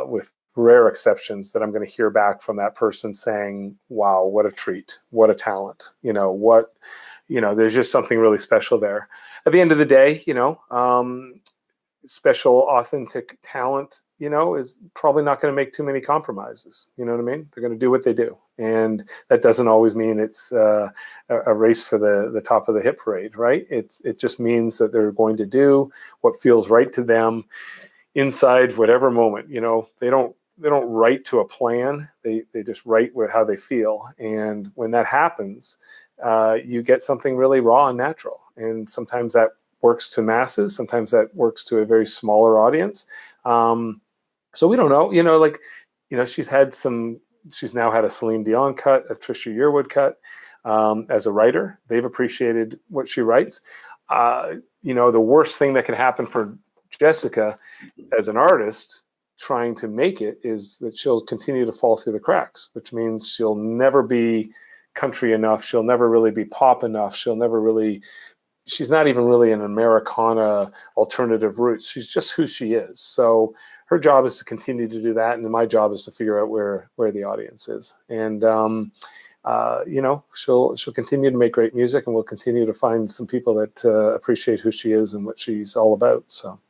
with rare exceptions, that I'm going to hear back from that person saying, wow, what a treat, what a talent, there's just something really special there. At the end of the day, special, authentic talent, is probably not going to make too many compromises. You know what I mean? They're going to do what they do. And that doesn't always mean it's a race for the top of the hit parade, right? It just means that they're going to do what feels right to them inside whatever moment. They don't write to a plan. They just write with how they feel. And when that happens, you get something really raw and natural. And sometimes that works to masses. Sometimes that works to a very smaller audience. So we don't know, she's now had a Celine Dion cut, a Trisha Yearwood cut. As a writer, they've appreciated what she writes. The worst thing that can happen for Jessica as an artist trying to make it is that she'll continue to fall through the cracks, which means she'll never be country enough. She'll never really be pop enough. She's not even really an Americana alternative roots. She's just who she is. So her job is to continue to do that. And my job is to figure out where the audience is. And, she'll continue to make great music, and we'll continue to find some people that appreciate who she is and what she's all about. So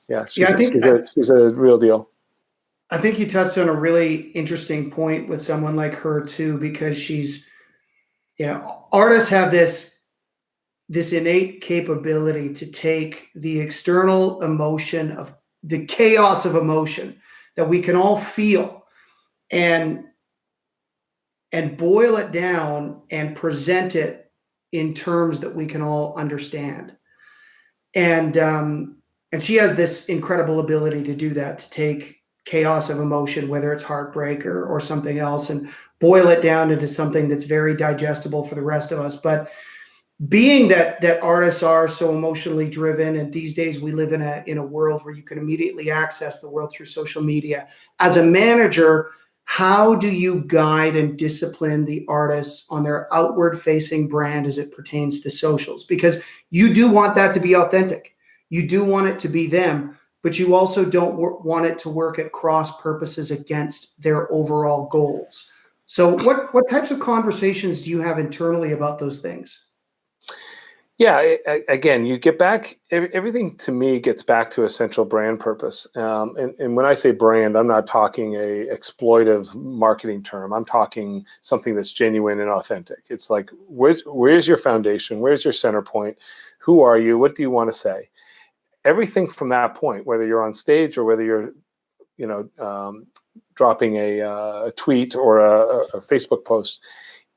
yeah, she's a real deal. I think you touched on a really interesting point with someone like her too, because she's, artists have this innate capability to take the external emotion of the chaos of emotion that we can all feel and boil it down and present it in terms that we can all understand. And she has this incredible ability to do that, to take chaos of emotion, whether it's heartbreak or something else, and boil it down into something that's very digestible for the rest of us. But being that artists are so emotionally driven, and these days we live in a world where you can immediately access the world through social media. As a manager, how do you guide and discipline the artists on their outward facing brand as it pertains to socials? Because you do want that to be authentic. You do want it to be them, but you also don't want it to work at cross purposes against their overall goals. So what types of conversations do you have internally about those things? Yeah, again, you get back, everything to me gets back to a central brand purpose. And when I say brand, I'm not talking a exploitive marketing term. I'm talking something that's genuine and authentic. It's like, where's your foundation? Where's your center point? Who are you? What do you want to say? Everything from that point, whether you're on stage or whether you're, dropping a tweet or a Facebook post,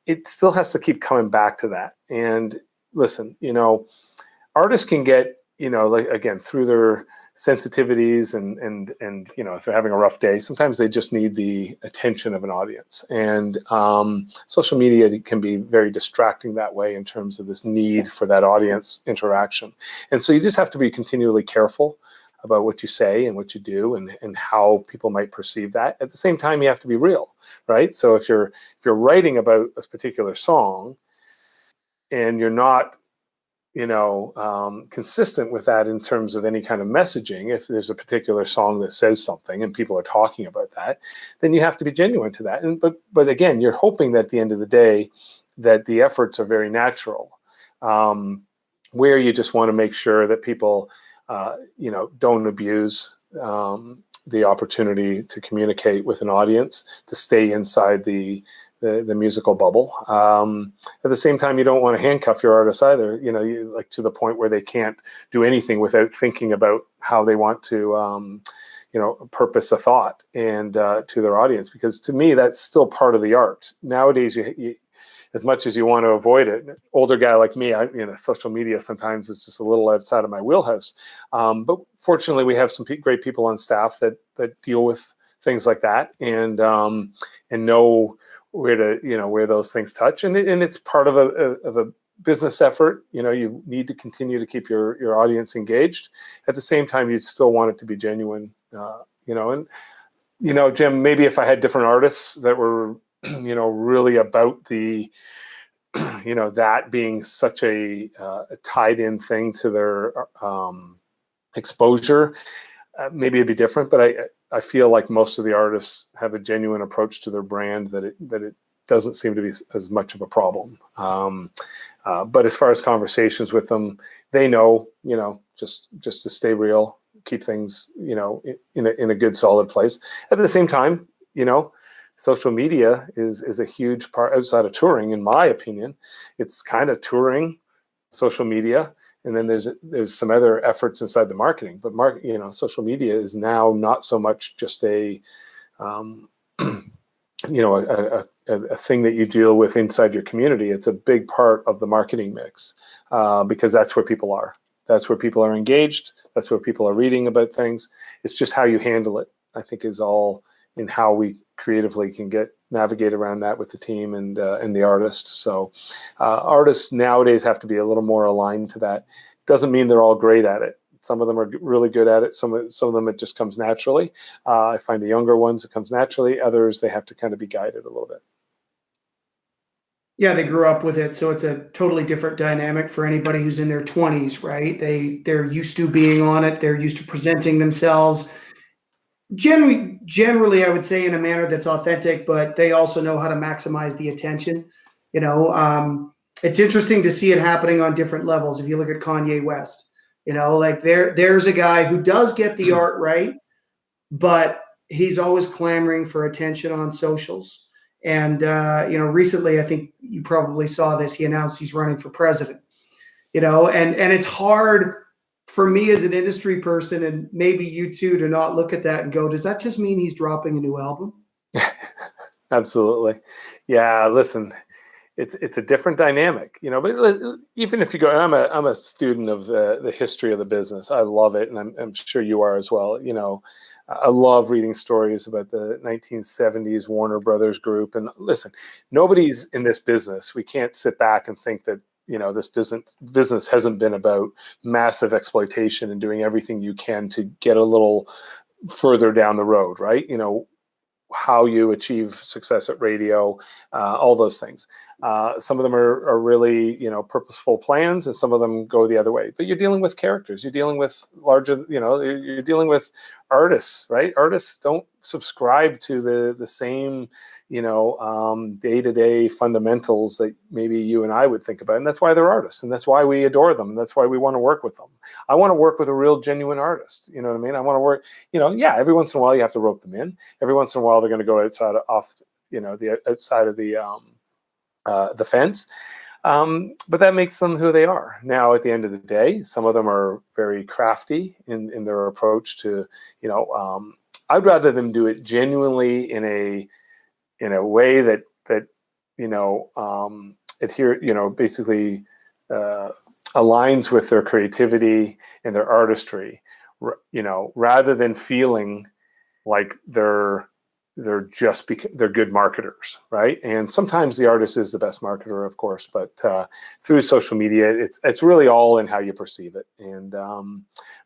it still has to keep coming back to that. And listen, artists can get, like, again, through their sensitivities and if they're having a rough day, sometimes they just need the attention of an audience. And social media can be very distracting that way in terms of this need for that audience interaction. And so you just have to be continually careful about what you say and what you do and how people might perceive that. At the same time, you have to be real, right? So if you're writing about a particular song and you're not consistent with that in terms of any kind of messaging, if there's a particular song that says something and people are talking about that, then you have to be genuine to that. And but again, you're hoping that at the end of the day that the efforts are very natural, where you just want to make sure that people don't abuse the opportunity to communicate with an audience, to stay inside the musical bubble. At the same time, you don't want to handcuff your artists either, like to the point where they can't do anything without thinking about how they want to, purpose a thought and to their audience, because to me, that's still part of the art. Nowadays, you as much as you want to avoid it, an older guy like me, social media sometimes is just a little outside of my wheelhouse. But fortunately, we have some great people on staff that deal with things like that and know where those things touch, and it's part of a business effort. You need to continue to keep your audience engaged. At the same time, you still want it to be genuine. Jim, maybe if I had different artists that were really about the that being such a tied in thing to their exposure, maybe it'd be different. But I feel like most of the artists have a genuine approach to their brand that it doesn't seem to be as much of a problem. But as far as conversations with them, they know, just to stay real, keep things, in a good solid place. At the same time, social media is a huge part outside of touring, in my opinion. It's kind of touring, social media, and then there's some other efforts inside the marketing. But social media is now not so much just a thing that you deal with inside your community. It's a big part of the marketing mix, because that's where people are. That's where people are engaged. That's where people are reading about things. It's just how you handle it, I think, is all in how we creatively can navigate around that with the team and the artist. So artists nowadays have to be a little more aligned to that. Doesn't mean they're all great at it. Some of them are really good at it. Some of them, it just comes naturally. I find the younger ones, it comes naturally. Others, they have to kind of be guided a little bit. Yeah, they grew up with it, so it's a totally different dynamic for anybody who's in their 20s, right? They're used to being on it. They're used to presenting themselves. Generally, I would say in a manner that's authentic, but they also know how to maximize the attention. It's interesting to see it happening on different levels. If you look at Kanye West, like there's a guy who does get the art right, but he's always clamoring for attention on socials. And recently, I think you probably saw this. He announced he's running for president. And it's hard for me as an industry person, and maybe you too, to not look at that and go, does that just mean he's dropping a new album? Absolutely. Yeah, listen, it's a different dynamic, but even if you go, and I'm a student of the history of the business. I love it. And I'm sure you are as well. I love reading stories about the 1970s Warner Brothers group. And listen, nobody's in this business. We can't sit back and think that this business hasn't been about massive exploitation and doing everything you can to get a little further down the road, right? How you achieve success at radio, all those things. Some of them are really, purposeful plans, and some of them go the other way. But you're dealing with characters. You're dealing with larger, you're dealing with artists, right? Artists don't subscribe to the same, day-to-day fundamentals that maybe you and I would think about. And that's why they're artists, and that's why we adore them, and that's why we want to work with them. I want to work with a real, genuine artist. You know what I mean? I want to work, every once in a while you have to rope them in. Every once in a while they're going to go outside the outside of the fence. But that makes them who they are. Now, at the end of the day, some of them are very crafty in their approach to, I'd rather them do it genuinely in a way that adhere, basically aligns with their creativity and their artistry, rather than feeling like they're good marketers, right? And sometimes the artist is the best marketer, of course, but through social media, it's really all in how you perceive it. And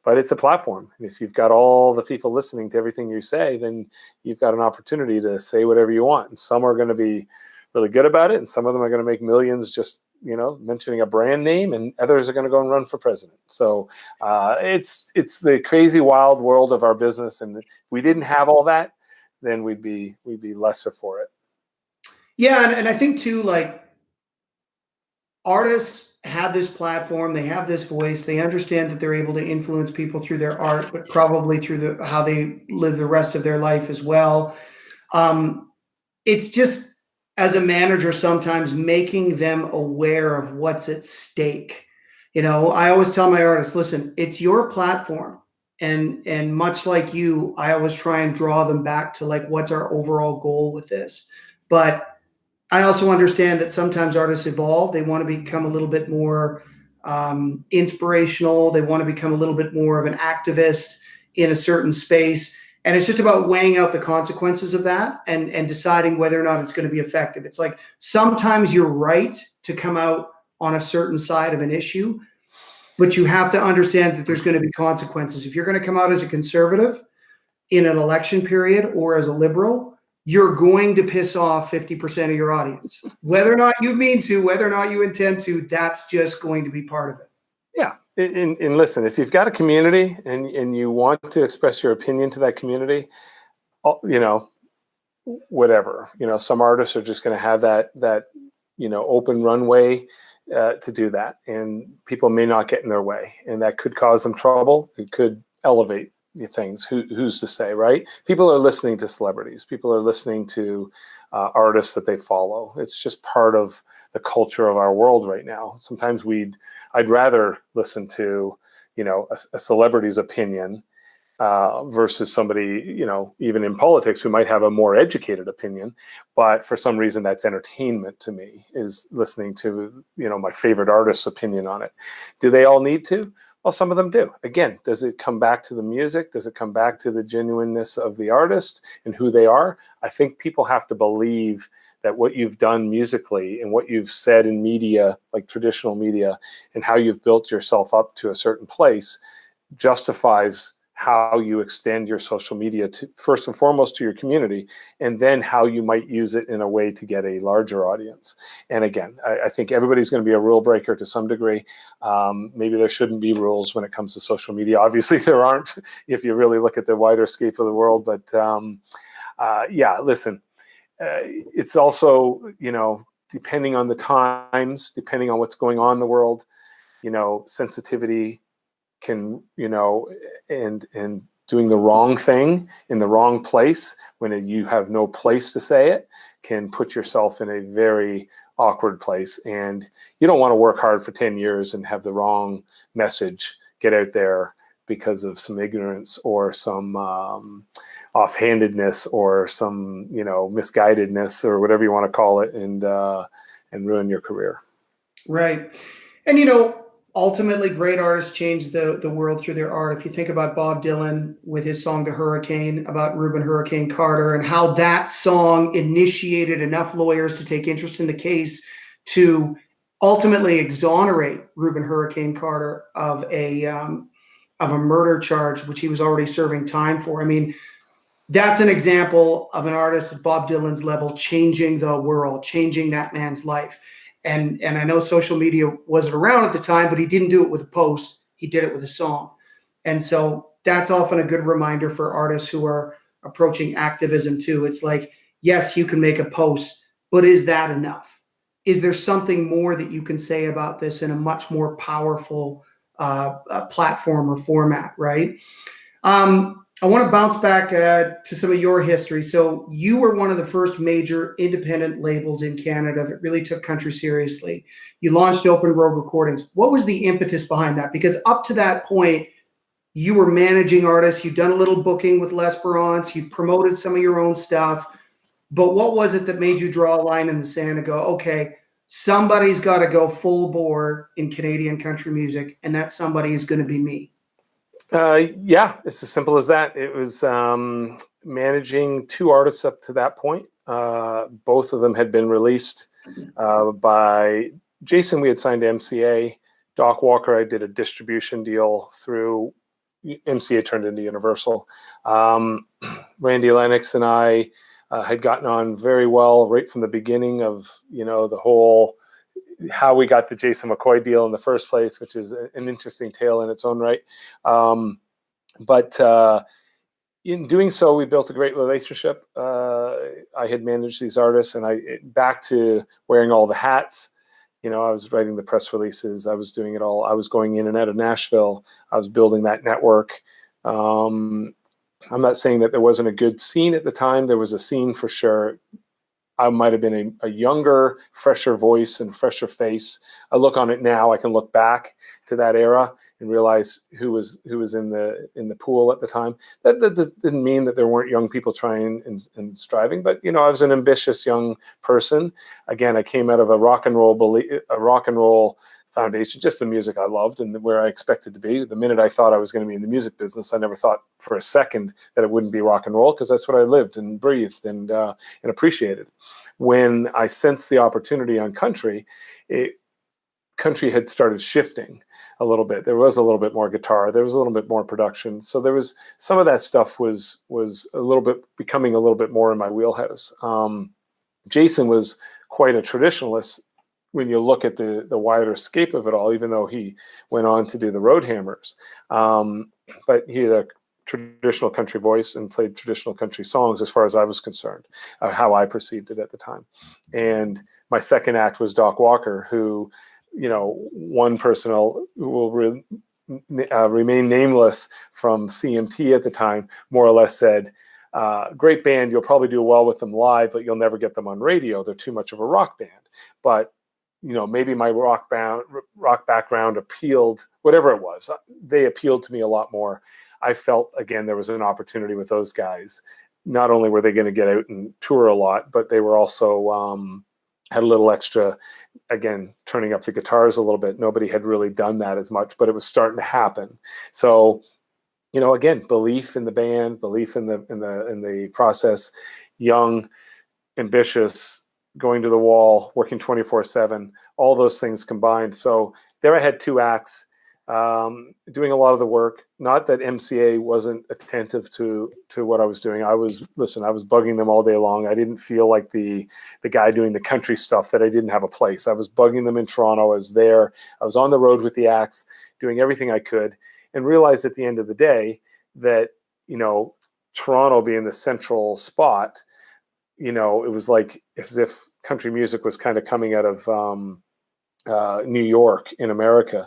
but it's a platform. If you've got all the people listening to everything you say, then you've got an opportunity to say whatever you want. And some are going to be really good about it, and some of them are going to make millions just mentioning a brand name, and others are going to go and run for president. So it's the crazy wild world of our business, and if we didn't have all that, then we'd be lesser for it. Yeah, and I think too, like, artists have this platform, they have this voice, they understand that they're able to influence people through their art, but probably through how they live the rest of their life as well. It's just, as a manager, sometimes making them aware of what's at stake. I always tell my artists, listen, it's your platform. And much like you, I always try and draw them back to, like, what's our overall goal with this. But I also understand that sometimes artists evolve. They want to become a little bit more inspirational. They want to become a little bit more of an activist in a certain space. And it's just about weighing out the consequences of that and deciding whether or not it's going to be effective. It's like, sometimes you're right to come out on a certain side of an issue, but you have to understand that there's going to be consequences. If you're going to come out as a conservative in an election period or as a liberal, you're going to piss off 50% of your audience. Whether or not you mean to, whether or not you intend to, that's just going to be part of it. Yeah. And listen, if you've got a community and you want to express your opinion to that community, whatever, some artists are just going to have that open runway to do that, and people may not get in their way, and that could cause them trouble. It could elevate things. Who's to say, right? People are listening to celebrities. People are listening to artists that they follow. It's just part of the culture of our world right now. Sometimes I'd rather listen to a celebrity's opinion versus somebody, even in politics, who might have a more educated opinion. But for some reason, that's entertainment to me, is listening to, my favorite artist's opinion on it. Do they all need to? Well, some of them do. Again, does it come back to the music? Does it come back to the genuineness of the artist and who they are? I think people have to believe that what you've done musically and what you've said in media, like traditional media, and how you've built yourself up to a certain place justifies how you extend your social media to, first and foremost, to your community, and then how you might use it in a way to get a larger audience. And again, I think everybody's going to be a rule breaker to some degree. Maybe there shouldn't be rules when it comes to social media. Obviously there aren't, if you really look at the wider scape of the world. But yeah, listen, it's also, depending on the times, depending on what's going on in the world, sensitivity can, and doing the wrong thing in the wrong place when you have no place to say it can put yourself in a very awkward place. And you don't want to work hard for 10 years and have the wrong message get out there because of some ignorance or some offhandedness or some, misguidedness or whatever you want to call it, and ruin your career. Right. And, ultimately, great artists change the world through their art. If you think about Bob Dylan with his song "The Hurricane," about Reuben Hurricane Carter, and how that song initiated enough lawyers to take interest in the case to ultimately exonerate Reuben Hurricane Carter of a murder charge, which he was already serving time for. I mean, that's an example of an artist at Bob Dylan's level changing the world, changing that man's life. And I know social media wasn't around at the time, but he didn't do it with a post. He did it with a song. And so that's often a good reminder for artists who are approaching activism too. It's like, yes, you can make a post, but is that enough? Is there something more that you can say about this in a much more powerful platform or format, right? I want to bounce back to some of your history. So you were one of the first major independent labels in Canada that really took country seriously. You launched Open Road Recordings. What was the impetus behind that? Because up to that point, you were managing artists. You'd done a little booking with L'Esperance. You promoted some of your own stuff. But what was it that made you draw a line in the sand and go, okay, somebody's got to go full bore in Canadian country music, and that somebody is going to be me? Yeah, it's as simple as that. It was managing two artists up to that point. Both of them had been released by Jason. We had signed to MCA. Doc Walker, I did a distribution deal through MCA, turned into Universal. Randy Lennox and I had gotten on very well right from the beginning of, the whole how we got the Jason McCoy deal in the first place, which is an interesting tale in its own right. But in doing so, we built a great relationship. I had managed these artists, and back to wearing all the hats. I was writing the press releases. I was doing it all. I was going in and out of Nashville. I was building that network. I'm not saying that there wasn't a good scene at the time. There was a scene for sure. I might have been a younger, fresher voice and fresher face. I look on it now. I can look back to that era and realize who was in the pool at the time. That didn't mean that there weren't young people trying and striving, but I was an ambitious young person. Again, I came out of a rock and roll foundation, just the music I loved and where I expected to be. The minute I thought I was going to be in the music business, I never thought for a second that it wouldn't be rock and roll, because that's what I lived and breathed and appreciated. When I sensed the opportunity on country, country had started shifting a little bit. There was a little bit more guitar. There was a little bit more production. So there was some of that stuff was a little bit becoming a little bit more in my wheelhouse. Jason was quite a traditionalist when you look at the wider scape of it all, even though he went on to do the Road Hammers. But he had a traditional country voice and played traditional country songs as far as I was concerned, how I perceived it at the time. And my second act was Doc Walker, who, one person who will remain nameless from CMT at the time, more or less said, great band, you'll probably do well with them live, but you'll never get them on radio. They're too much of a rock band. But maybe my rock background appealed, whatever it was, they appealed to me a lot more. I felt, again, there was an opportunity with those guys. Not only were they going to get out and tour a lot, but they were also had a little extra, again, turning up the guitars a little bit. Nobody had really done that as much, but it was starting to happen. So, again, belief in the band, belief in the process, young, ambitious, going to the wall, working 24/7, all those things combined. So there I had two acts, doing a lot of the work. Not that MCA wasn't attentive to what I was doing. I was bugging them all day long. I didn't feel like the guy doing the country stuff, that I didn't have a place. I was bugging them in Toronto. I was there. I was on the road with the acts, doing everything I could, and realized at the end of the day that, Toronto being the central spot, it was like as if country music was kind of coming out of New York in America.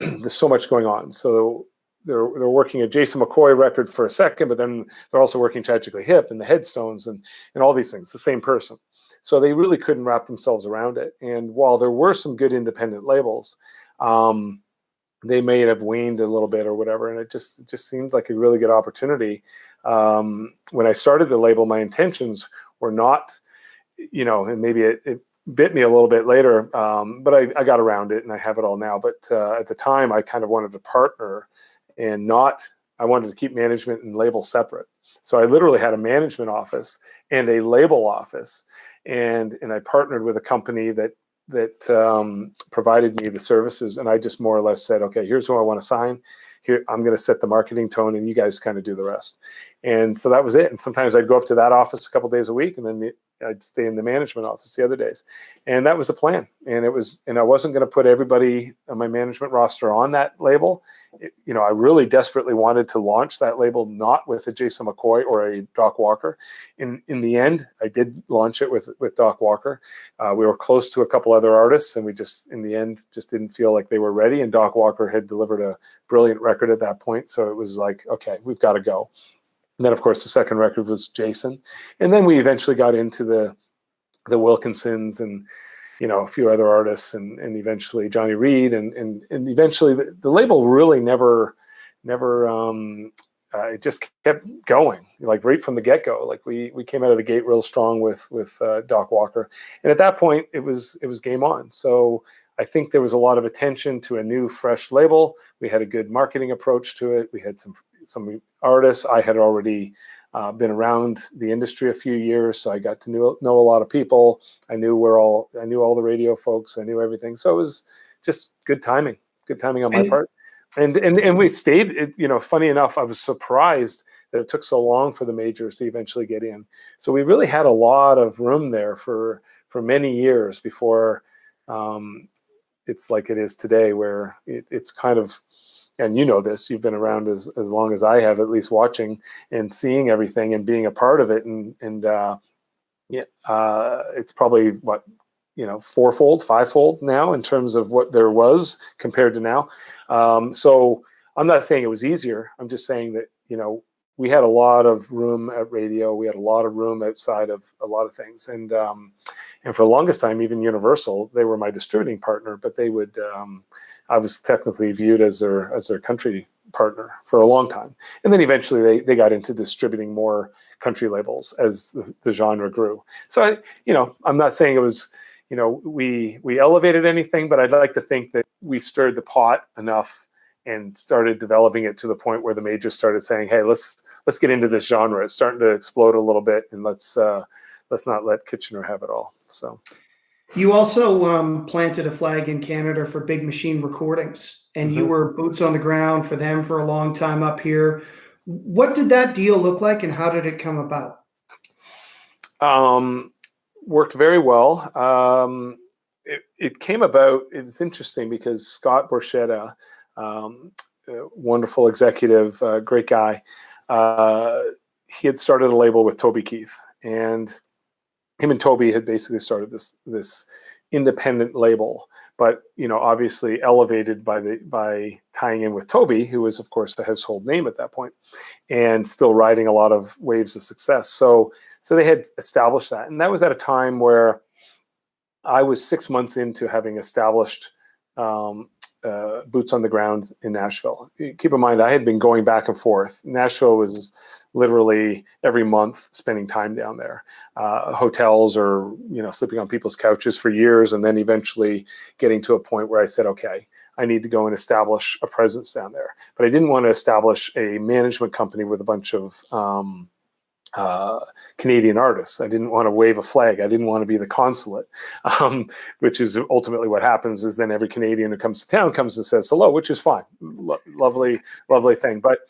There's so much going on. So they're working a Jason McCoy record for a second, but then they're also working Tragically Hip and the Headstones and all these things, the same person. So they really couldn't wrap themselves around it. And while there were some good independent labels, they may have waned a little bit or whatever. And it just seemed like a really good opportunity. When I started the label, my intentions were not, and maybe it bit me a little bit later, but I got around it and I have it all now. But at the time, I kind of wanted to partner and I wanted to keep management and label separate. So I literally had a management office and a label office. And I partnered with a company that provided me the services, and I just more or less said, okay, here's who I want to sign. Here, I'm going to set the marketing tone, and you guys kind of do the rest. And so that was it. And sometimes I'd go up to that office a couple days a week, and then I'd stay in the management office the other days. And that was the plan. And I wasn't going to put everybody on my management roster on that label. I really desperately wanted to launch that label, not with a Jason McCoy or a Doc Walker. In the end, I did launch it with Doc Walker. We were close to a couple other artists, and we just, in the end, just didn't feel like they were ready. And Doc Walker had delivered a brilliant record at that point. So it was like, okay, we've got to go. And then, of course, the second record was Jason. And then we eventually got into the Wilkinsons and, a few other artists, and eventually Johnny Reid. And eventually the label really never it just kept going, like right from the get-go. Like we came out of the gate real strong with Doc Walker. And at that point, it was game on. So I think there was a lot of attention to a new, fresh label. We had a good marketing approach to it. We had some artists. I had already been around the industry a few years, so I got to know a lot of people. I knew all the radio folks. I knew everything. So it was just good timing on my part. And we stayed. Funny enough, I was surprised that it took so long for the majors to eventually get in. So we really had a lot of room there for many years before it's like it is today, where it's kind of, and this, you've been around as long as I have, at least watching and seeing everything and being a part of it. It's probably fourfold, fivefold now in terms of what there was compared to now. So I'm not saying it was easier. I'm just saying that, we had a lot of room at radio. We had a lot of room outside of a lot of things. And for the longest time, even Universal, they were my distributing partner, but they would, I was technically viewed as their country partner for a long time. And then eventually they got into distributing more country labels as the genre grew. So I'm not saying it was, we elevated anything, but I'd like to think that we stirred the pot enough and started developing it to the point where the majors started saying, hey, let's get into this genre. It's starting to explode a little bit, and let's not let Kitchener have it all. So you also planted a flag in Canada for Big Machine Recordings, and you were boots on the ground for them for a long time up here. What did that deal look like, and how did it come about? Worked very well. It came about, it's interesting because Scott Borchetta, wonderful executive, great guy, he had started a label with Toby Keith, and him and Toby had basically started this independent label, but obviously elevated by tying in with Toby, who was of course the household name at that point, and still riding a lot of waves of success. So they had established that, and that was at a time where I was 6 months into having established boots on the ground in Nashville. Keep in mind, I had been going back and forth. Nashville was literally every month spending time down there, hotels or sleeping on people's couches for years, and then eventually getting to a point where I said, okay, I need to go and establish a presence down there. But I didn't want to establish a management company with a bunch of Canadian artists. I didn't want to wave a flag. I didn't want to be the consulate, which is ultimately what happens. Is then every Canadian who comes to town comes and says hello, which is fine, lovely thing. But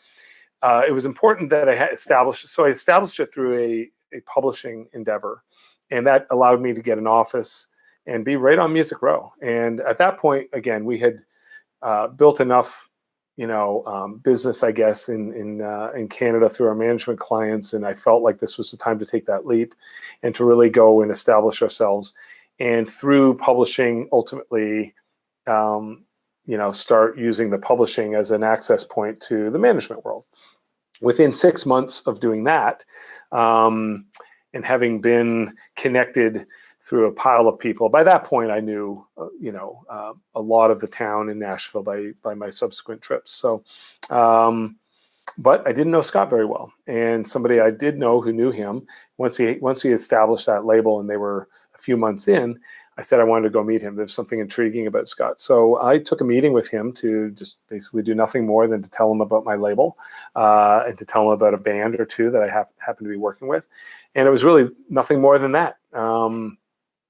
it was important that I had established. So I established it through a publishing endeavor, and that allowed me to get an office and be right on Music Row. And at that point, again, we had built enough business, I guess, in Canada through our management clients. And I felt like this was the time to take that leap and to really go and establish ourselves. And through publishing, ultimately, start using the publishing as an access point to the management world. Within 6 months of doing that, and having been connected through a pile of people. By that point, I knew, a lot of the town in Nashville by my subsequent trips. So, but I didn't know Scott very well, and somebody I did know who knew him. Once he established that label, and they were a few months in, I said I wanted to go meet him. There's something intriguing about Scott. So I took a meeting with him to just basically do nothing more than to tell him about my label, and to tell him about a band or two that I happen to be working with, and it was really nothing more than that.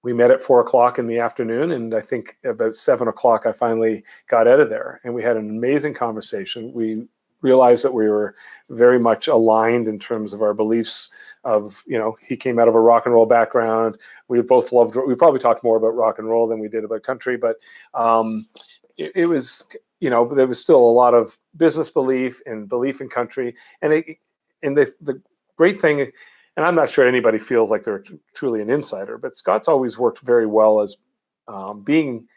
we met at 4 o'clock in the afternoon, and I think about 7 o'clock I finally got out of there, and we had an amazing conversation. We realized that we were very much aligned in terms of our beliefs of, he came out of a rock and roll background. We both loved, we probably talked more about rock and roll than we did about country, but it was, there was still a lot of business belief and belief in country. And the great thing, and I'm not sure anybody feels like they're truly an insider, but Scott's always worked very well as being,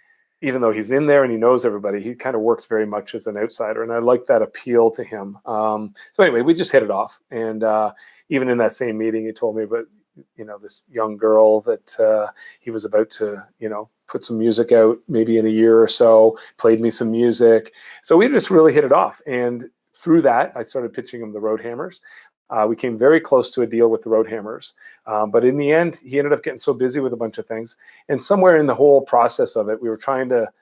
even though he's in there and he knows everybody, he kind of works very much as an outsider. And I like that appeal to him. So anyway, we just hit it off. And even in that same meeting, he told me about, this young girl that he was about to, put some music out maybe in a year or so, played me some music. So we just really hit it off. And through that, I started pitching him the Road Hammers. We came very close to a deal with the Road Hammers. But in the end, he ended up getting so busy with a bunch of things. And somewhere in the whole process of it, we were trying to,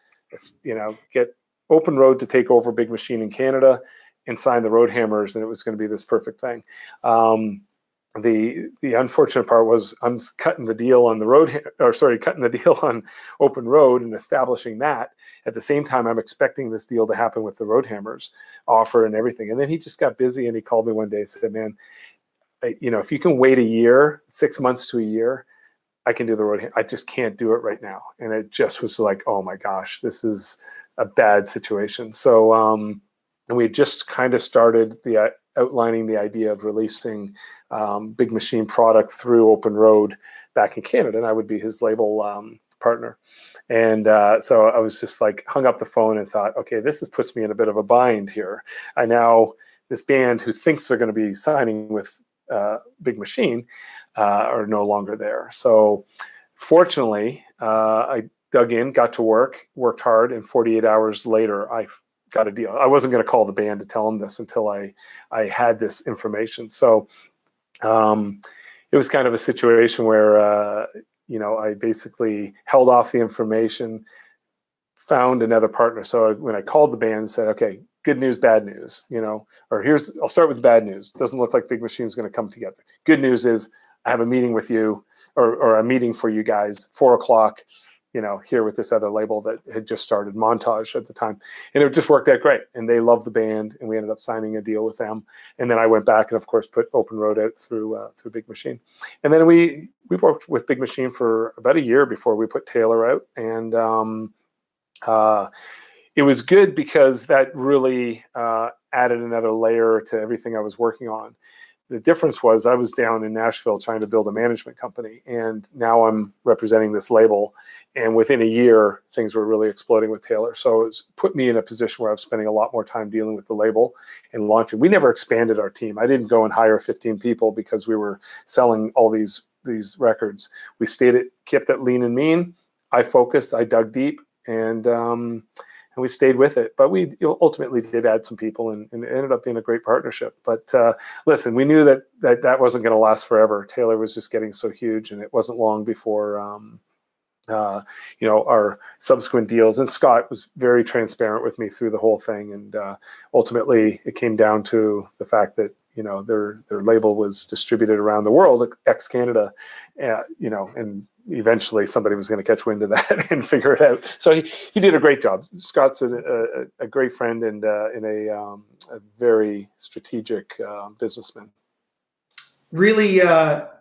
get Open Road to take over Big Machine in Canada and sign the Road Hammers, and it was going to be this perfect thing. The unfortunate part was I'm cutting the deal on cutting the deal on Open Road and establishing that. At the same time, I'm expecting this deal to happen with the Road Hammers offer and everything. And then he just got busy, and he called me one day and said, man, if you can wait a year, 6 months to a year, I can do the Road Hammer. I just can't do it right now. And it just was like, oh my gosh, this is a bad situation. So, and we just kind of started outlining the idea of releasing Big Machine product through Open Road back in Canada, and I would be his label partner. And so I was just like hung up the phone and thought, okay, this puts me in a bit of a bind here. This band who thinks they're going to be signing with Big Machine are no longer there. So fortunately, I dug in, got to worked hard, and 48 hours later, I got a deal. I wasn't going to call the band to tell them this until I had this information. So it was kind of a situation where, I basically held off the information, found another partner. So when I called the band and said, okay, good news, bad news, or I'll start with bad news. Doesn't look like Big Machine's going to come together. Good news is I have a meeting with you or a meeting for you guys, 4 o'clock, here with this other label that had just started, Montage at the time. And it just worked out great. And they loved the band, and we ended up signing a deal with them. And then I went back and, of course, put Open Road out through Big Machine. And then we worked with Big Machine for about a year before we put Taylor out. And it was good because that really added another layer to everything I was working on. The difference was I was down in Nashville trying to build a management company, and now I'm representing this label. And within a year, things were really exploding with Taylor. So it's put me in a position where I was spending a lot more time dealing with the label and launching. We never expanded our team. I didn't go and hire 15 people because we were selling all these records. We kept it lean and mean. I focused, I dug deep, and we stayed with it. But we ultimately did add some people, and it ended up being a great partnership. But listen, we knew that wasn't going to last forever. Taylor was just getting so huge, and it wasn't long before our subsequent deals. And Scott was very transparent with me through the whole thing. And ultimately, it came down to the fact that their label was distributed around the world, ex-Canada, and eventually somebody was going to catch wind of that and figure it out. So he did a great job. Scott's a great friend and a very strategic businessman. Really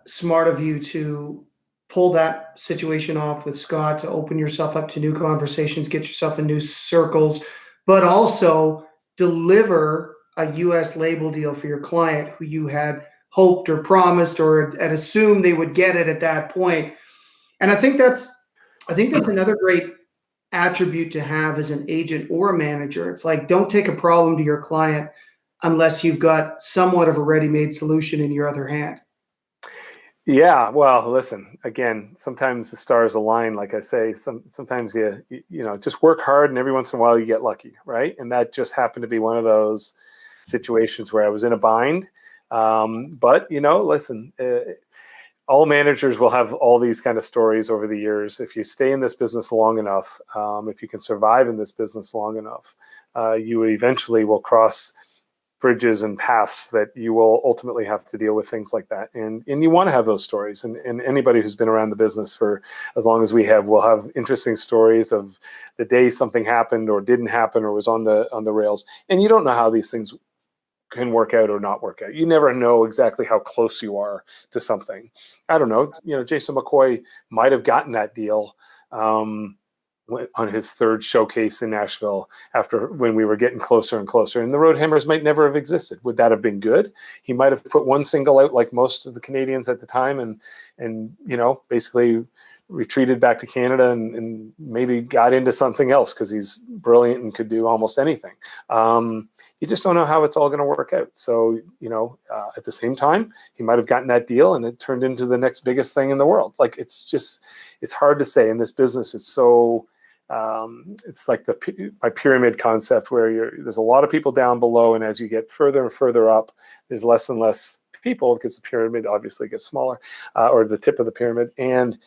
smart of you to pull that situation off with Scott, to open yourself up to new conversations, get yourself in new circles, but also deliver a U.S. label deal for your client who you had hoped or promised or had assumed they would get it at that point. And I think that's another great attribute to have as an agent or a manager. It's like, don't take a problem to your client unless you've got somewhat of a ready-made solution in your other hand. Yeah, well, listen, again, sometimes the stars align, like I say. Sometimes you just work hard, and every once in a while you get lucky, right? And that just happened to be one of those situations where I was in a bind. But listen, all managers will have all these kind of stories over the years. If you stay in this business long enough, if you can survive in this business long enough, you eventually will cross bridges and paths that you will ultimately have to deal with things like that. And you want to have those stories. And anybody who's been around the business for as long as we have will have interesting stories of the day something happened or didn't happen or was on the rails. And you don't know how these things can work out or not work out. You never know exactly how close you are to something. I don't know. Jason McCoy might have gotten that deal on his third showcase in Nashville when we were getting closer and closer, and the Roadhammers might never have existed. Would that have been good? He might have put one single out like most of the Canadians at the time, and basically retreated back to Canada and maybe got into something else because he's brilliant and could do almost anything. You just don't know how it's all going to work out. So, at the same time, he might have gotten that deal and it turned into the next biggest thing in the world. Like, it's hard to say in this business. It's so, it's like my pyramid concept where there's a lot of people down below. And as you get further and further up, there's less and less people because the pyramid obviously gets smaller, or the tip of the pyramid. And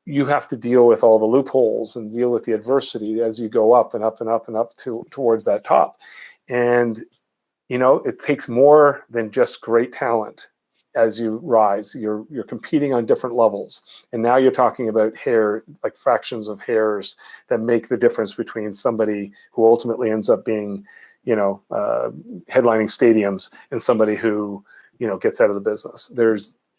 you have to deal with all the loopholes and deal with the adversity as you go up and up and up and up towards that top. And, it takes more than just great talent as you rise. You're competing on different levels. And now you're talking about like fractions of hairs that make the difference between somebody who ultimately ends up being, headlining stadiums and somebody who, gets out of the business.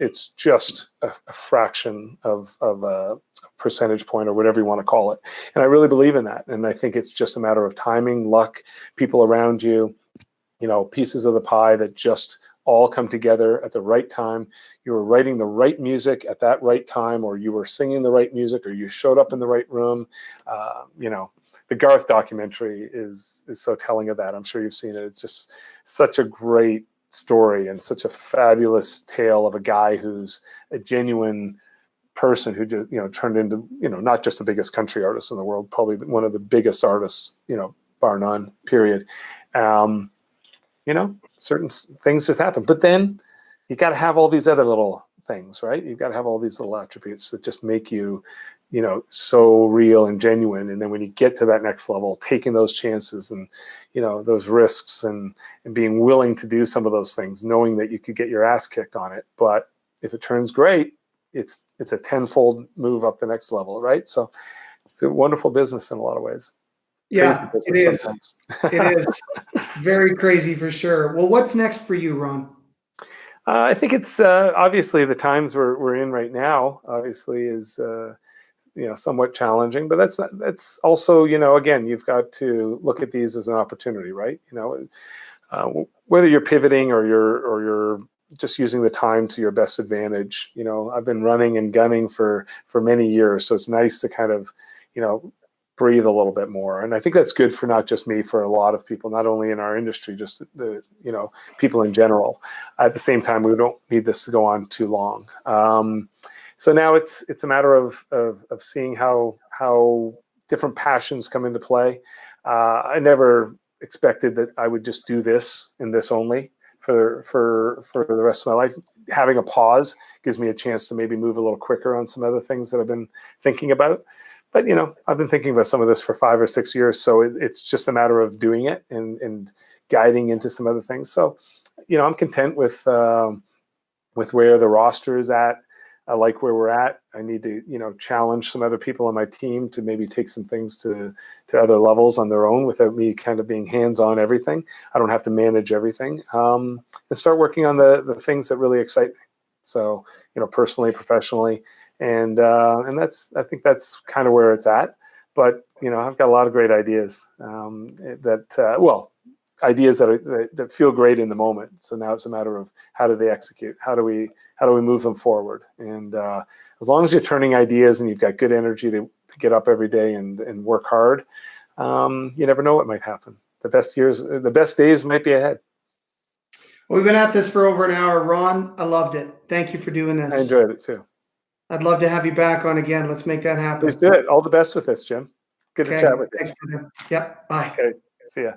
It's just a fraction of a percentage point or whatever you want to call it. And I really believe in that. And I think it's just a matter of timing, luck, people around you, pieces of the pie that just all come together at the right time. You were writing the right music at that right time, or you were singing the right music, or you showed up in the right room. The Garth documentary is so telling of that. I'm sure you've seen it. It's just such a great story and such a fabulous tale of a guy who's a genuine person who just turned into not just the biggest country artist in the world, probably one of the biggest artists, bar none, period. Certain things just happen, but then you got to have all these other little things, right? You've got to have all these little attributes that just make you so real and genuine. And then when you get to that next level, taking those chances and those risks and being willing to do some of those things, knowing that you could get your ass kicked on it, but if it turns great, it's a tenfold move up the next level, right? So it's a wonderful business in a lot of ways. Yeah, it is. It is very crazy for sure. Well, what's next for you, Ron? I think it's obviously the times we're in right now. Obviously, is somewhat challenging, but that's also again, you've got to look at these as an opportunity, right? Whether you're pivoting or you're just using the time to your best advantage. I've been running and gunning for many years, so it's nice to kind of breathe a little bit more. And I think that's good for not just me, for a lot of people, not only in our industry, just the people in general. At the same time, we don't need this to go on too long. So now it's a matter of seeing how different passions come into play. I never expected that I would just do this and this only for the rest of my life. Having a pause gives me a chance to maybe move a little quicker on some other things that I've been thinking about. But, I've been thinking about some of this for 5 or 6 years. So it's just a matter of doing it and guiding into some other things. So, I'm content with where the roster is at. I like where we're at. I need to, challenge some other people on my team to maybe take some things to other levels on their own without me kind of being hands-on everything. I don't have to manage everything. And start working on the things that really excite me. So, personally, professionally. And I think that's kind of where it's at. But, I've got a lot of great ideas ideas that feel great in the moment. So now it's a matter of how do they execute? How do we move them forward? And as long as you're turning ideas and you've got good energy to get up every day and work hard, you never know what might happen. The best days might be ahead. Well, we've been at this for over an hour. Ron, I loved it. Thank you for doing this. I enjoyed it too. I'd love to have you back on again. Let's make that happen. Please do it. All the best with this, Jim. Good to chat with you. Thanks for that. Yep. Bye. Okay. See ya.